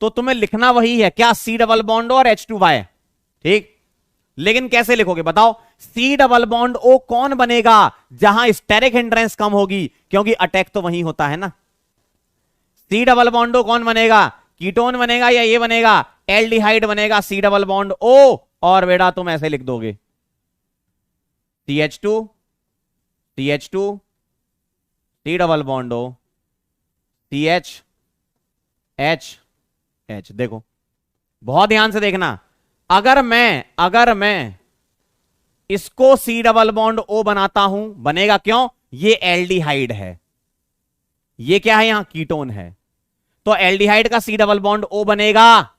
तो तुम्हें लिखना वही है क्या, C डबल बॉन्ड और H2Y, ठीक। लेकिन कैसे लिखोगे बताओ, C डबल बॉन्ड O कौन बनेगा, जहां स्टेरिक हिंड्रेंस कम होगी, क्योंकि अटैक तो वहीं होता है ना। C डबल बॉन्ड O कौन बनेगा, कीटोन बनेगा या ये बनेगा, एल्डिहाइड बनेगा, C डबल बॉन्ड O। और बेटा तुम ऐसे लिख दोगे CH2 CH2 C double bond O CH H H। देखो बहुत ध्यान से देखना, अगर मैं इसको C डबल बॉन्ड O बनाता हूं, बनेगा क्यों, ये एल्डिहाइड है, ये क्या है यहां कीटोन है, तो एल्डिहाइड का C डबल बॉन्ड O बनेगा।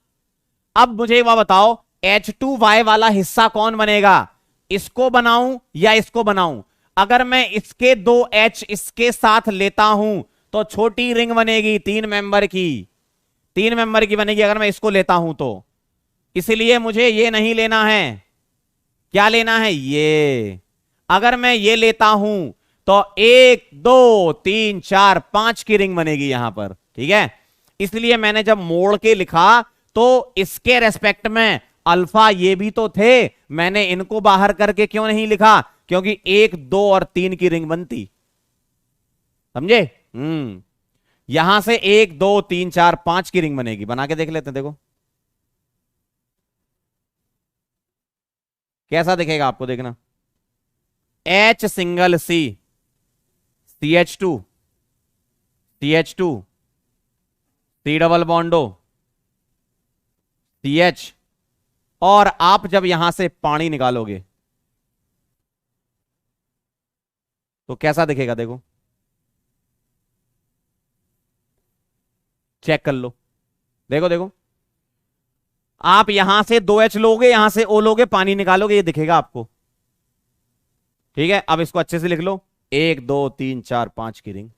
अब मुझे वह बताओ H2Y वाला हिस्सा कौन बनेगा, इसको बनाऊं या इसको बनाऊं। अगर मैं इसके दो H इसके साथ लेता हूं तो छोटी रिंग बनेगी, 3 मेंबर की बनेगी, अगर मैं इसको लेता हूं तो। इसलिए मुझे ये नहीं लेना है, क्या लेना है ये। अगर मैं ये लेता हूं तो 1 2 3 4 5 की रिंग बनेगी यहां पर, ठीक है। इसलिए मैंने जब मोड़ के लिखा तो इसके रेस्पेक्ट में अल्फा ये भी तो थे, मैंने इनको बाहर करके क्यों नहीं लिखा, क्योंकि 1 2 और 3 की रिंग बनती, समझे। यहां से 1 2 3 4 5 की रिंग बनेगी, बना के देख लेते हैं, देखो कैसा दिखेगा आपको, देखना। H single CH2 CH2 C double bond CH। और आप जब यहां से पानी निकालोगे तो कैसा दिखेगा, देखो चेक कर लो, देखो देखो। आप यहां से 2H लोगे, यहां से O लोगे, पानी निकालोगे, ये दिखेगा आपको, ठीक है। अब इसको अच्छे से लिख लो, 1 2 3 4 5 की रिंग।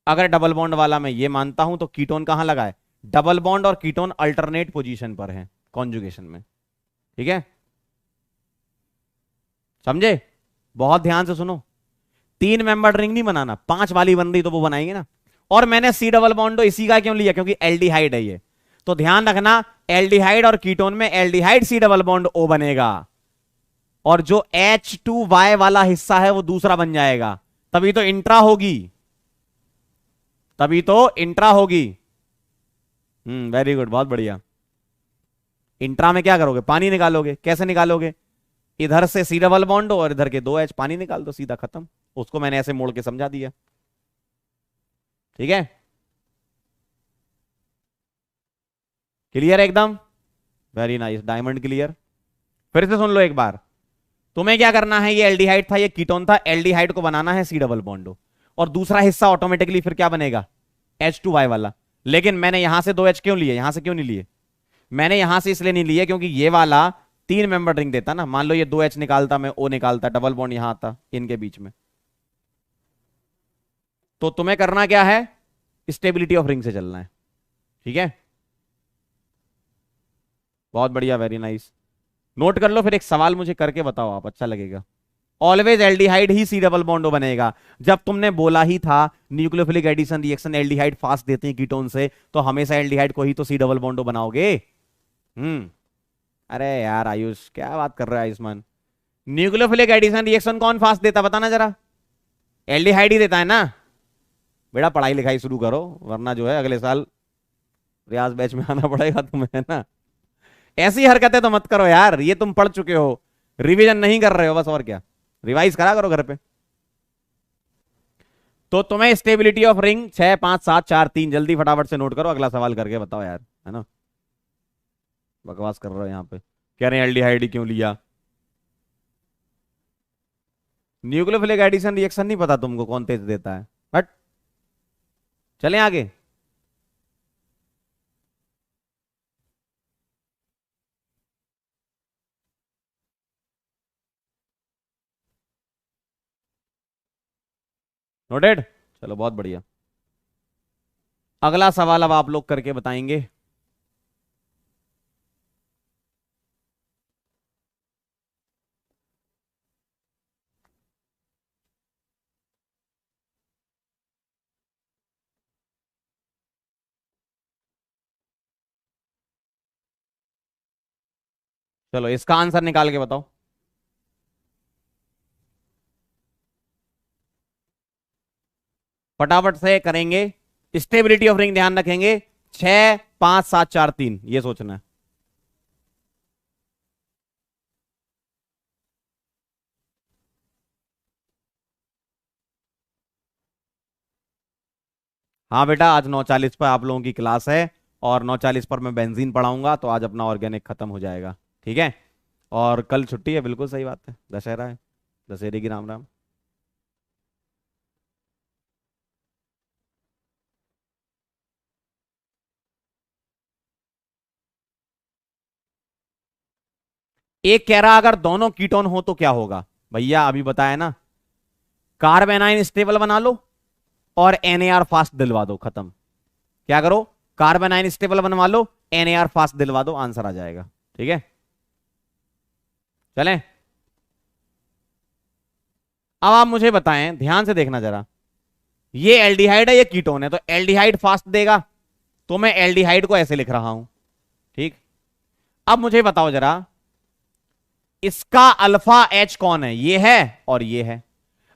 अगर डबल बॉन्ड वाला मैं ये मानता हूं तो कीटोन कहां लगा है, डबल बॉन्ड और कीटोन अल्टरनेट पोजीशन पर है कॉन्जुगेशन में, ठीक है, समझे। बहुत ध्यान से सुनो, 3 मेंबर रिंग नहीं बनाना, 5 वाली बन रही तो वो बनाएंगे ना। और मैंने C डबल बॉन्ड इसी का क्यों लिया, क्योंकि एल्डिहाइड है ये, तो ध्यान रखना एल्डिहाइड और कीटोन में aldehyde C double bond O बनेगा, और जो H2Y वाला हिस्सा है वो दूसरा बन जाएगा, तभी तो इंट्रा होगी, तभी तो इंट्रा होगी। वेरी गुड, बहुत बढ़िया। इंट्रा में क्या करोगे, पानी निकालोगे, कैसे निकालोगे, इधर से C डबल बॉन्ड और इधर के 2H, पानी निकाल दो, सीधा खत्म। उसको मैंने ऐसे मोड़ के समझा दिया, ठीक है, क्लियर है एकदम, वेरी नाइस, डायमंड क्लियर। फिर से सुन लो एक बार, तुम्हें क्या करना है, ये एल्डिहाइड था, ये कीटोन था, एल्डिहाइड को बनाना है C डबल बॉन्ड, और दूसरा हिस्सा ऑटोमेटिकली फिर क्या बनेगा, H2Y वाला। लेकिन मैंने यहां से 2H क्यों लिए, यहां से क्यों नहीं लिए, मैंने यहां से इसलिए नहीं लिए क्योंकि ये वाला 3 मेंबर रिंग देता ना, मान लो ये 2H निकालता, मैं O निकालता, डबल बॉन्ड यहां आता इनके बीच में। तो तुम्हें करना क्या है, स्टेबिलिटी ऑफ रिंग से चलना है, ठीक है, बहुत बढ़िया, वेरी नाइस। नोट कर लो, फिर एक सवाल मुझे करके बताओ आप, अच्छा लगेगा। ऑलवेज एल्डिहाइड ही C डबल बॉन्ड बनेगा। जब तुमने बोला ही था nucleophilic addition reaction aldehyde fast देते हैं कीटोन से, तो हमेशा एल्डिहाइड को ही तो C डबल बॉन्ड बनाओगे। हम्म अरे यार आयुष, क्या बात कर रहा है आयुष्मान, न्यूक्लियोफिलिक एडिशन रिएक्शन कौन फास्ट देता, बताना जरा, एल्डिहाइड ही देता है ना। बेटा पढ़ाई लिखाई शुरू करो, वरना जो है अगले साल रियाज बैच में आना पड़ेगा तुम्हें, है ना। ऐसी हरकतें तो मत करो यार, ये तुम पढ़ चुके हो, रिवीजन नहीं कर रहे हो बस, और क्या, रिवाइज करा करो घर पे। तो तुम्हें स्टेबिलिटी ऑफ रिंग 6 5 7 4 3, जल्दी फटाफट से नोट करो, अगला सवाल करके बताओ यार, है ना। बकवास कर रहे हो यहाँ पे, कह रहे हैं एल्डिहाइड क्यों लिया। न्यूक्लियोफिलिक एडिशन रिएक्शन नहीं पता तुमको कौन तेज देता है, बट चलें आगे। नोटेड, चलो बहुत बढ़िया। अगला सवाल अब आप लोग करके बताएंगे। चलो इसका आंसर निकाल के बताओ। फटाफट से करेंगे। स्टेबिलिटी ऑफ रिंग ध्यान रखेंगे। 6 5 7 4 3 ये सोचना है। हाँ बेटा, आज 9:40 पर आप लोगों की क्लास है और 9:40 पर मैं बेंजीन पढ़ाऊंगा, तो आज अपना ऑर्गेनिक खत्म हो जाएगा। ठीक है। और कल छुट्टी है, बिल्कुल सही बात है, दशहरा है। दशहरे की राम राम। एक कह रहा अगर दोनों कीटोन हो तो क्या होगा। भैया अभी बताया ना, कार्बेनाइन स्टेबल बना लो और एनएआर फास्ट दिलवा दो, खत्म। क्या करो, कार्बेनाइन स्टेबल बनवा लो, एनएआर फास्ट दिलवा दो, आंसर आ जाएगा। ठीक है, चलें। अब आप मुझे बताएं, ध्यान से देखना जरा, ये एल्डिहाइड है, ये कीटोन है, तो एल्डिहाइड फास्ट देगा, तो मैं एल्डिहाइड को ऐसे लिख रहा हूं। ठीक। अब मुझे बताओ जरा, इसका अल्फा एच कौन है, ये है और ये है।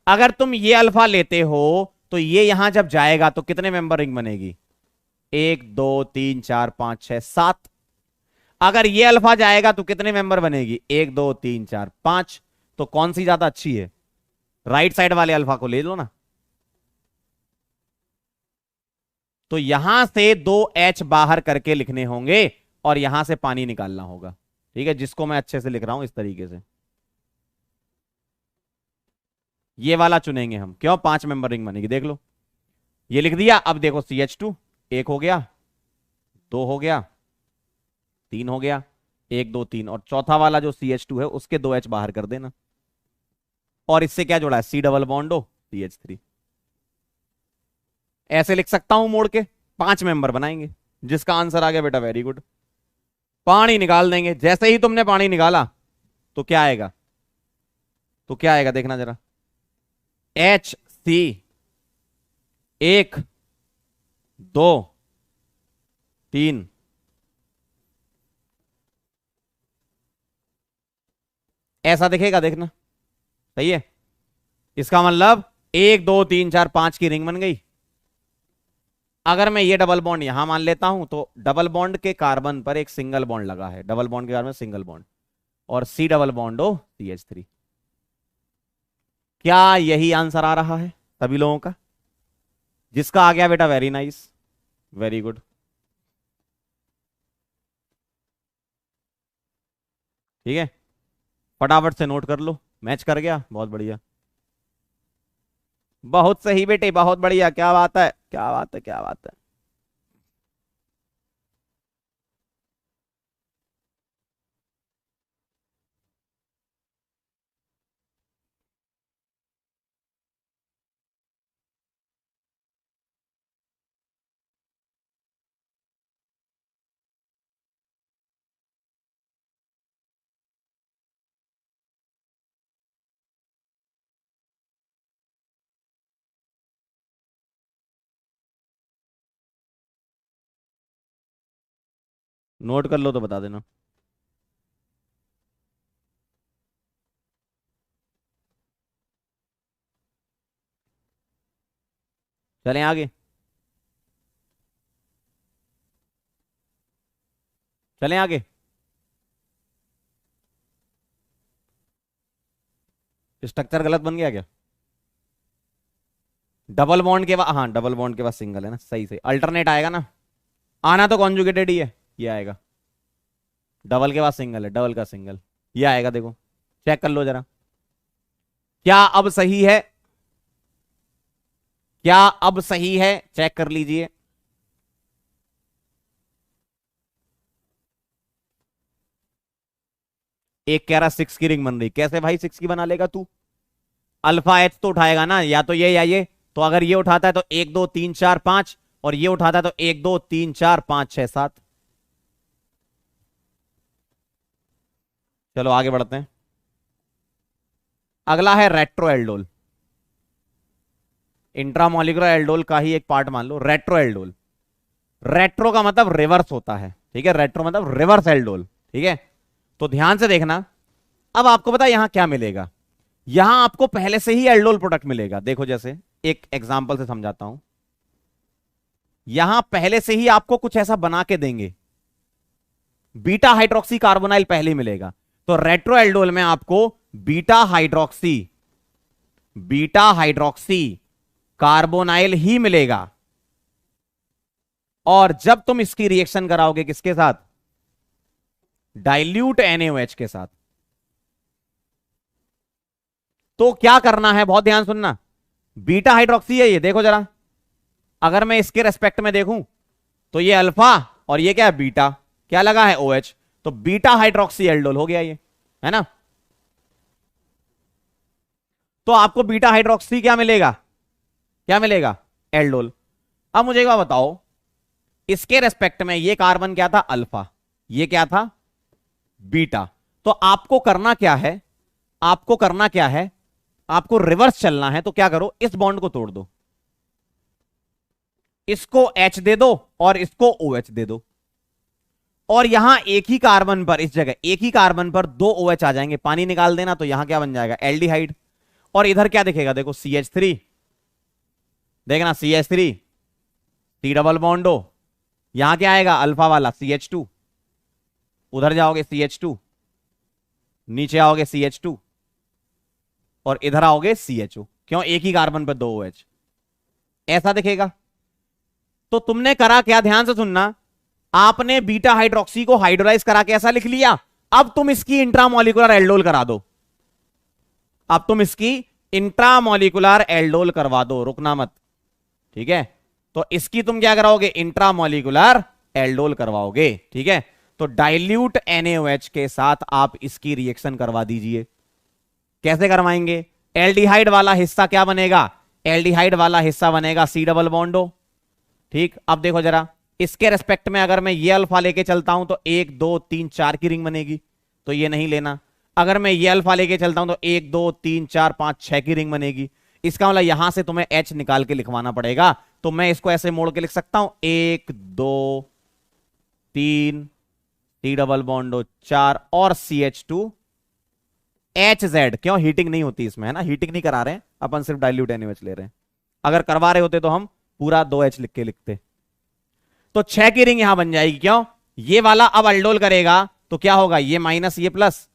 अगर तुम ये अल्फा लेते हो तो ये यहां जब जाएगा तो कितने मेंबर रिंग बनेगी, 1 2 3 4 5 6 7। अगर ये अल्फा जाएगा तो कितने मेंबर बनेगी, 1 2 3 4 5। तो कौन सी ज्यादा अच्छी है, राइट साइड वाले अल्फा को ले लो ना। तो यहां से 2 H बाहर करके लिखने होंगे और यहां से पानी निकालना होगा। ठीक है, जिसको मैं अच्छे से लिख रहा हूं इस तरीके से। ये वाला चुनेंगे हम, क्यों, 5 मेंबर रिंग बनेगी, देख लो। ये लिख दिया। अब देखो CH2 एक हो गया, 2 हो गया, 3 हो गया, 1 2 3, और चौथा वाला जो CH2 है उसके 2 H बाहर कर देना। और इससे क्या जुड़ा है, C डबल बॉन्ड हो, CH3। ऐसे लिख सकता हूं मोड़ के, 5 मेंबर बनाएंगे। जिसका आंसर आ गया बेटा, वेरी गुड। पानी निकाल देंगे। जैसे ही तुमने पानी निकाला तो क्या आएगा, तो क्या आएगा देखना जरा, HC 1 2 3। ऐसा दिखेगा, देखना। सही है। इसका मतलब 1 2 3 4 5 की रिंग बन गई। अगर मैं ये डबल बॉन्ड यहां मान लेता हूं तो डबल बॉन्ड के कार्बन पर एक सिंगल बॉन्ड लगा है, डबल बॉन्ड के कार्बन सिंगल बॉन्ड, और C डबल बॉन्ड हो CH3। क्या यही आंसर आ रहा है सभी लोगों का, जिसका आ गया बेटा, वेरी नाइस, वेरी गुड। ठीक है, फटाफट से नोट कर लो। मैच कर गया, बहुत बढ़िया, बहुत सही बेटे, बहुत बढ़िया, क्या बात है, क्या बात है, क्या बात है। नोट कर लो तो बता देना। चलें आगे, चलें आगे। स्ट्रक्चर गलत बन गया क्या, डबल बॉन्ड के बाद, हाँ डबल बॉन्ड के बाद सिंगल है ना, सही सही, अल्टरनेट आएगा ना, आना तो कॉन्जुगेटेड ही है, ये आएगा। डबल के बाद सिंगल है, डबल का सिंगल, ये आएगा, देखो चेक कर लो जरा। क्या अब सही है, क्या अब सही है, चेक कर लीजिए। एक कह रहा 6 की रिंग बन रही, कैसे भाई 6 की बना लेगा तू, अल्फा H तो उठाएगा ना, या तो ये या ये। तो अगर ये उठाता है तो 1 2 3 4 5, और ये उठाता है तो 1 2 3 4 5 6 7। चलो आगे बढ़ते हैं। अगला है रेट्रो एल्डोल। इंट्रामोलिकुलर एल्डोल का ही एक पार्ट मान लो, रेट्रो एल्डोल। रेट्रो का मतलब रिवर्स होता है, ठीक है, रेट्रो मतलब रिवर्स एल्डोल। ठीक है, तो ध्यान से देखना। अब आपको पता है यहां क्या मिलेगा, यहां आपको पहले से ही एल्डोल प्रोडक्ट मिलेगा। देखो जैसे एक एग्जांपल से समझाता हूं, यहां पहले से ही आपको कुछ ऐसा बना के देंगे, बीटा हाइड्रोक्सी कार्बोनाइल पहले ही मिलेगा। तो रेट्रो एल्डोल में आपको बीटा हाइड्रोक्सी कार्बोनाइल ही मिलेगा। और जब तुम इसकी रिएक्शन कराओगे किसके साथ, डाइल्यूट NaOH के साथ, तो क्या करना है, बहुत ध्यान सुनना। बीटा हाइड्रोक्सी है ये, देखो जरा, अगर मैं इसके रेस्पेक्ट में देखूं तो ये अल्फा और ये क्या है, बीटा, क्या लगा है, OH, तो बीटा हाइड्रोक्सी एल्डोल हो गया ये, है ना। तो आपको बीटा हाइड्रोक्सी क्या मिलेगा, क्या मिलेगा, एल्डोल। अब मुझे क्या बताओ, इसके रेस्पेक्ट में ये कार्बन क्या था, अल्फा, ये क्या था, बीटा। तो आपको करना क्या है, आपको करना क्या है, आपको रिवर्स चलना है। तो क्या करो, इस बॉन्ड को तोड़ दो, इसको H दे दो और इसको OH दे दो, और यहां एक ही कार्बन पर, इस जगह एक ही कार्बन पर दो OH आ जाएंगे, पानी निकाल देना, तो यहां क्या बन जाएगा, एल्डिहाइड। और इधर क्या दिखेगा, देखो CH3, देखना CH3, C डबल बॉन्डो, यहां क्या आएगा, अल्फा वाला CH2, उधर जाओगे CH2, नीचे आओगे CH2, और इधर आओगे CHO। क्यों, एक ही कार्बन पर दो OH, ऐसा दिखेगा। तो तुमने करा क्या, ध्यान से सुनना, आपने बीटा हाइड्रोक्सी को हाइड्रोलाइज करा के ऐसा लिख लिया। अब तुम इसकी इंट्रामोलिकुलर एल्डोल करा दो, अब तुम इसकी इंट्रामोलिकुलर एल्डोल करवा दो, रुकना मत, ठीक है। तो इसकी तुम क्या कराओगे, इंट्रामोलिकुलर एल्डोल करवाओगे, ठीक है। तो डाइल्यूट NaOH के साथ आप इसकी रिएक्शन करवा दीजिए। कैसे करवाएंगे, एल्डिहाइड वाला हिस्सा क्या बनेगा, एल्डिहाइड वाला हिस्सा बनेगा C डबल बॉन्डो, ठीक। अब देखो जरा, इसके रेस्पेक्ट में अगर मैं ये अल्फा लेके चलता हूं तो 1 2 3 4 की रिंग बनेगी, तो ये नहीं लेना। अगर मैं ये अल्फा लेके चलता हूं तो 1 2 3 4 5 6 की रिंग बनेगी। इसका मतलब यहां से तुम्हें H निकाल के लिखवाना पड़ेगा। तो मैं इसको ऐसे मोड़ के लिख सकता हूं, 1 2 3 C डबल बॉन्डो 4 और CH2 HZ। क्यों, हीटिंग नहीं होती इसमें, है ना, हीटिंग नहीं करा रहे हैं अपन, सिर्फ डाइल्यूट NaOH ले रहे हैं। अगर करवा रहे होते तो हम पूरा 2H लिख के लिखते। तो 6 की रिंग यहां बन जाएगी। क्यों, ये वाला अब अल्डोल करेगा तो क्या होगा, ये माइनस ये प्लस,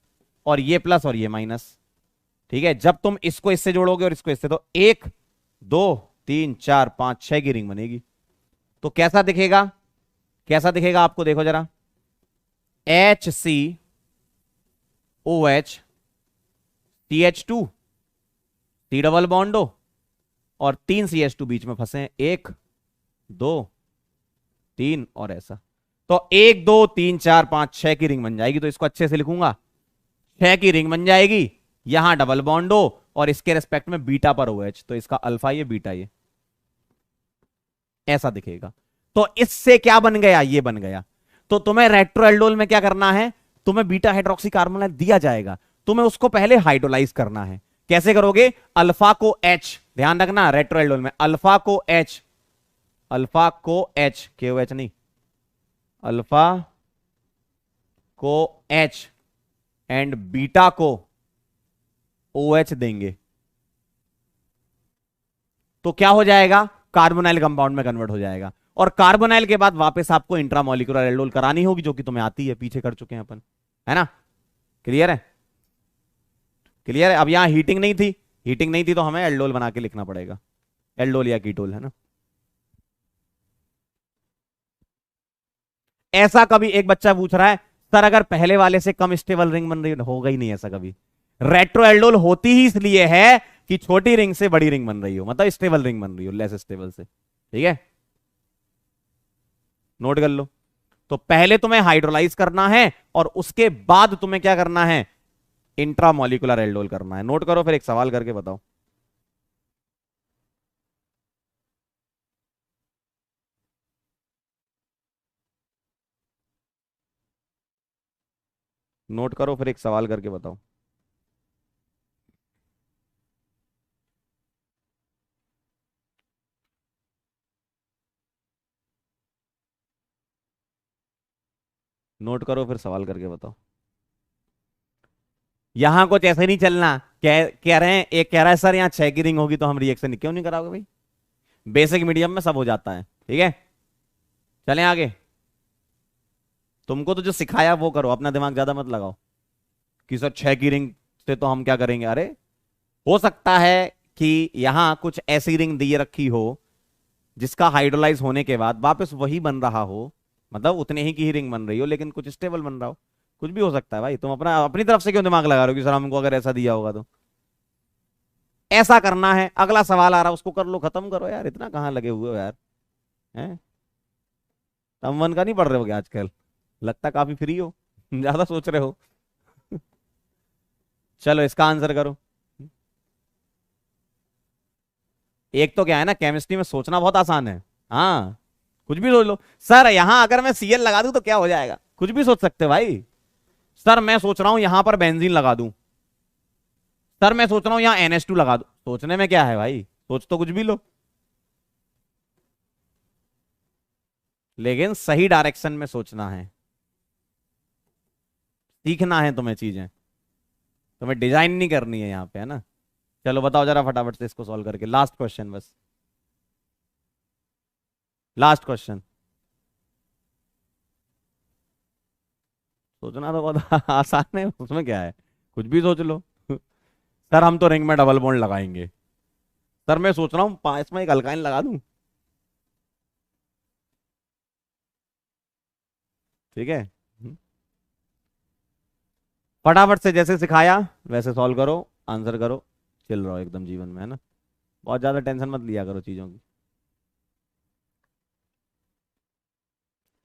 और ये प्लस और ये माइनस, ठीक है। जब तुम इसको इससे जोड़ोगे और इसको इससे, तो 1 2 3 4 5 6 की रिंग बनेगी। तो कैसा दिखेगा, कैसा दिखेगा आपको, देखो जरा, HCOH CH2 C डबल बॉन्डो और 3 CH2 बीच में फंसे हैं, 1 2 3 और ऐसा। तो 1 2 3 4 5 6 की रिंग बन जाएगी। तो इसको अच्छे से लिखूंगा, 6 की रिंग बन जाएगी, यहां डबल बॉन्डो और इसके रेस्पेक्ट में बीटा पर OH, तो इसका अल्फा ये बीटा ये, ऐसा दिखेगा। तो इससे क्या बन गया, ये बन गया। तो तुम्हें रेट्रोएल्डोल में क्या करना है, तुम्हें बीटा हाइड्रोक्सी कार्बोनाइल दिया जाएगा, तुम्हें उसको पहले हाइड्रोलाइज करना है। कैसे करोगे, अल्फा को H, ध्यान रखना रेट्रोएल्डोल में अल्फा को H, अल्फा को H, KOH नहीं, अल्फा को H एंड बीटा को OH देंगे, तो क्या हो जाएगा, कार्बोनाइल कंपाउंड में कन्वर्ट हो जाएगा। और कार्बोनाइल के बाद वापस आपको इंट्रामोलिकुलर एल्डोल करानी होगी, जो कि तुम्हें आती है, पीछे कर चुके हैं अपन, है ना। क्लियर है, क्लियर है। अब यहां हीटिंग नहीं थी, हीटिंग नहीं थी तो हमें एल्डोल बना के लिखना पड़ेगा, एल्डोल या कीटोल, है ना। ऐसा कभी एक बच्चा पूछ रहा है, सर अगर पहले वाले से कम स्टेबल रिंग बन रही होगा ही नहीं, ऐसा कभी। रेट्रो एल्डोल होती ही इसलिए है कि छोटी रिंग से बड़ी रिंग बन रही हो, मतलब स्टेबल रिंग बन रही हो लेस स्टेबल से, ठीक है, नोट कर लो। तो पहले तुम्हें हाइड्रोलाइज करना है और उसके बाद तुम्हें क्या करना है, इंट्रामोलिकुलर एल्डोल करना है। नोट करो, फिर एक सवाल करके बताओ। नोट करो, फिर एक सवाल करके बताओ। नोट करो, फिर सवाल करके बताओ। यहां कुछ ऐसे नहीं चलना। कह रहे हैं, एक कह रहा है सर यहां 6 की रिंग होगी तो हम रिएक्शन क्यों नहीं कराओगे भाई? बेसिक मीडियम में सब हो जाता है, ठीक है। चलें आगे। तुमको तो जो सिखाया वो करो, अपना दिमाग ज्यादा मत लगाओ कि सर 6 की रिंग से तो हम क्या करेंगे। अरे हो सकता है कि यहां कुछ ऐसी रिंग दी रखी हो जिसका हाइड्रोलाइज होने के बाद वापस वही बन रहा हो, मतलब उतने ही की ही रिंग बन रही हो लेकिन कुछ स्टेबल बन रहा हो। कुछ भी हो सकता है भाई, तुम अपना अपनी तरफ से क्यों दिमाग लगा रहे हो कि सर हमको अगर ऐसा दिया होगा तो ऐसा करना है। अगला सवाल आ रहा है उसको कर लो, खत्म करो यार, इतना कहां लगे हुए हो यार। हैं? टर्म वन का नहीं पढ़ रहे हो क्या आजकल? लगता काफी फ्री हो ज्यादा सोच रहे हो चलो इसका आंसर करो। एक तो क्या है ना, केमिस्ट्री में सोचना बहुत आसान है। हाँ, कुछ भी सोच लो। सर यहां अगर मैं सीएल लगा दूं तो क्या हो जाएगा? कुछ भी सोच सकते हो भाई। सर मैं सोच रहा हूं यहां पर बेंजीन लगा दूं। सर मैं सोच रहा हूं यहां NH2 लगा दूं। सोचने में क्या है भाई, सोच तो कुछ भी लो, लेकिन सही डायरेक्शन में सोचना है। सीखना है तुम्हें चीजें, तुम्हें डिजाइन नहीं करनी है यहाँ पे, है ना। चलो बताओ जरा फटाफट से इसको सॉल्व करके, लास्ट क्वेश्चन बस, लास्ट क्वेश्चन। सोचना तो बहुत आसान है, उसमें क्या है, कुछ भी सोच लो सर हम तो रिंग में डबल बॉन्ड लगाएंगे। सर मैं सोच रहा हूँ पास में एक अल्काइन लगा दूं। ठीक है, फटाफट से जैसे सिखाया वैसे सॉल्व करो, आंसर करो, चिल रहो एकदम जीवन में, है ना। बहुत ज्यादा टेंशन मत लिया करो चीजों की।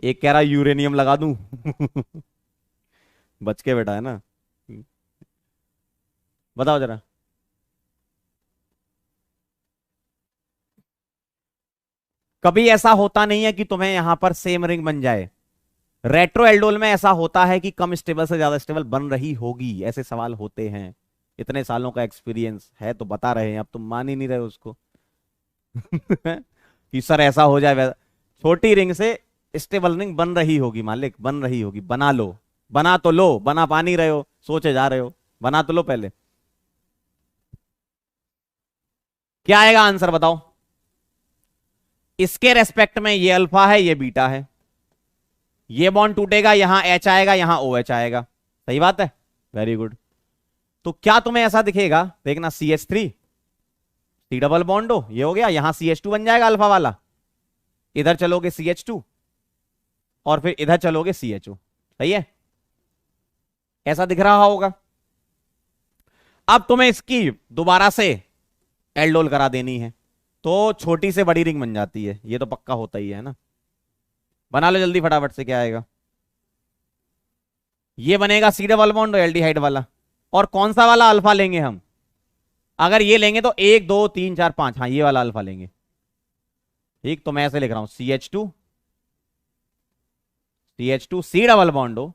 एक कह रहा यूरेनियम लगा दूं बच के बैठा है ना। बताओ जरा। कभी ऐसा होता नहीं है कि तुम्हें यहां पर सेम रिंग बन जाए। रेट्रो एल्डोल में ऐसा होता है कि कम स्टेबल से ज्यादा स्टेबल बन रही होगी, ऐसे सवाल होते हैं। इतने सालों का एक्सपीरियंस है तो बता रहे हैं, अब तुम मान ही नहीं रहे हो उसको कि सर ऐसा हो जाए वैसा। छोटी रिंग से स्टेबल रिंग बन रही होगी मालिक, बन रही होगी, बना लो। बना तो लो, बना पा नहीं रहे हो, सोचे जा रहे हो, बना तो लो पहले। क्या आएगा आंसर बताओ। इसके रेस्पेक्ट में ये अल्फा है ये बीटा है, ये बॉन्ड टूटेगा यहां H आएगा यहां OH आएगा। सही बात है, वेरी गुड। तो क्या तुम्हें ऐसा दिखेगा, देखना CH3 सी डबल बॉन्ड हो, ये हो गया, यहां CH2 बन जाएगा अल्फा वाला, इधर चलोगे CH2 और फिर इधर चलोगे CHO। सही है, ऐसा दिख रहा होगा। अब तुम्हें इसकी दोबारा से एल्डोल करा देनी है तो छोटी से बड़ी रिंग बन जाती है, ये तो पक्का होता ही है ना। बना लो जल्दी फटाफट से, क्या आएगा। ये बनेगा सी डबल बॉन्ड एल्डिहाइड वाला। और कौन सा वाला अल्फा लेंगे हम? अगर ये लेंगे तो 1 2 3 4 5, हाँ ये वाला अल्फा लेंगे। ठीक, तो मैं ऐसे लिख रहा हूं CH2 सी डबल बॉन्ड हो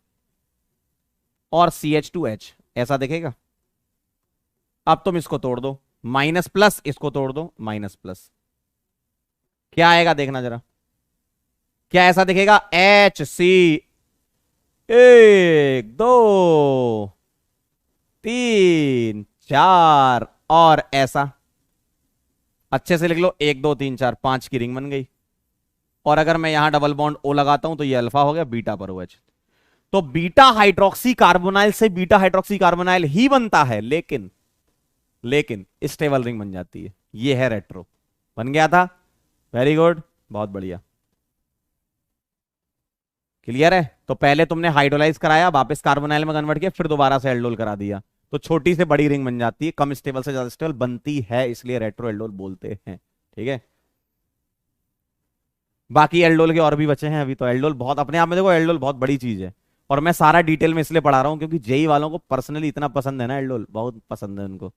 और CH2H, ऐसा दिखेगा। अब तुम इसको तोड़ दो, माइनस प्लस इसको तोड़ दो, माइनस प्लस, क्या आएगा देखना जरा। क्या ऐसा दिखेगा, HC 1 2 3 4 और ऐसा। अच्छे से लिख लो, 1 2 3 4 5 की रिंग बन गई। और अगर मैं यहां डबल बॉन्ड O लगाता हूं तो ये अल्फा हो गया, बीटा पर OH। तो बीटा हाइड्रोक्सी कार्बोनाइल से बीटा हाइड्रोक्सी कार्बोनाइल ही बनता है, लेकिन स्टेबल रिंग बन जाती है। ये है रेट्रो, बन गया था। वेरी गुड, बहुत बढ़िया, क्लियर है। तो पहले तुमने हाइड्रोलाइज कराया, वापस कार्बोनाइल में कन्वर्ट किया, फिर दोबारा से एल्डोल करा दिया, तो छोटी से बड़ी रिंग बन जाती है, कम स्टेबल से ज्यादा स्टेबल बनती है, इसलिए रेट्रो एल्डोल बोलते हैं। ठीक है, बाकी एल्डोल के और भी बचे हैं अभी। तो एल्डोल बहुत अपने आप में, देखो एल्डोल बहुत बड़ी चीज है, और मैं सारा डिटेल में इसलिए पढ़ा रहा हूं क्योंकि जेई वालों को पर्सनली इतना पसंद है ना, एल्डोल बहुत पसंद है उनको।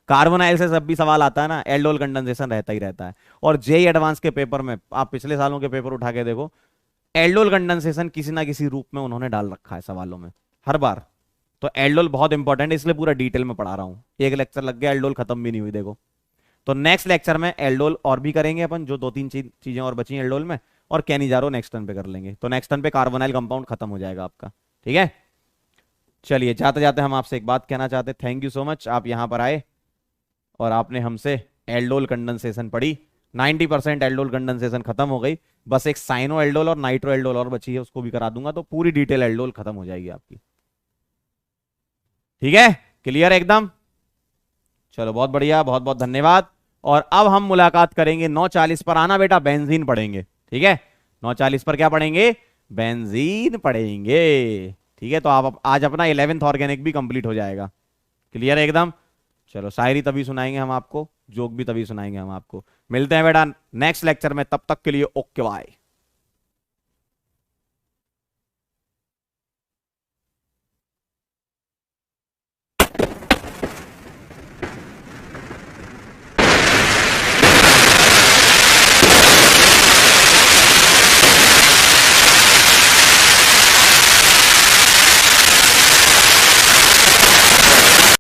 कार्बोनाइल से जब भी सवाल आता है ना, एल्डोल कंडेंसेशन रहता ही रहता है। और जेई एडवांस के पेपर में आप पिछले सालों के पेपर उठा के देखो, एल्डोल कंडेंसेशन किसी ना किसी रूप में उन्होंने डाल रखा है सवालों में हर बार। तो एल्डोल बहुत इंपॉर्टेंट है, इसलिए पूरा डिटेल में पढ़ा रहा हूं। एक लेक्चर लग गया, एल्डोल खत्म भी नहीं हुई देखो। तो नेक्स्ट लेक्चर में एल्डोल और भी करेंगे अपन, जो 2 3 चीजें और बची एल्डोल में, और कैनिजारो नेक्स्ट टर्न पे कर लेंगे। तो नेक्स्ट टर्न पे कार्बोनाइल कंपाउंड खत्म हो जाएगा आपका। ठीक है, चलिए जाते जाते हम आपसे एक बात कहना चाहते, थैंक यू सो मच, आप यहां पर आए और आपने हमसे एल्डोल कंडेंसेशन पढ़ी। 90% एल्डोल कंडेंसेशन खत्म हो गई, बस एक साइनो एल्डोल और नाइट्रो एल्डोल और बची है, उसको भी करा दूंगा तो पूरी डिटेल एल्डोल खत्म हो जाएगी आपकी। ठीक है, क्लियर एकदम। चलो बहुत बढ़िया, बहुत बहुत धन्यवाद। और अब हम मुलाकात करेंगे 9:40 पर, आना बेटा, बेंजीन पढ़ेंगे। ठीक है, 9:40 पर क्या पढ़ेंगे? बेंजीन पढ़ेंगे। ठीक है, तो आप आज अपना 11th ऑर्गेनिक भी कंप्लीट हो जाएगा। क्लियर है एकदम। चलो शायरी तभी सुनाएंगे हम आपको, जोक भी तभी सुनाएंगे हम आपको। मिलते हैं बेटा नेक्स्ट लेक्चर में, तब तक के लिए ओके बाय।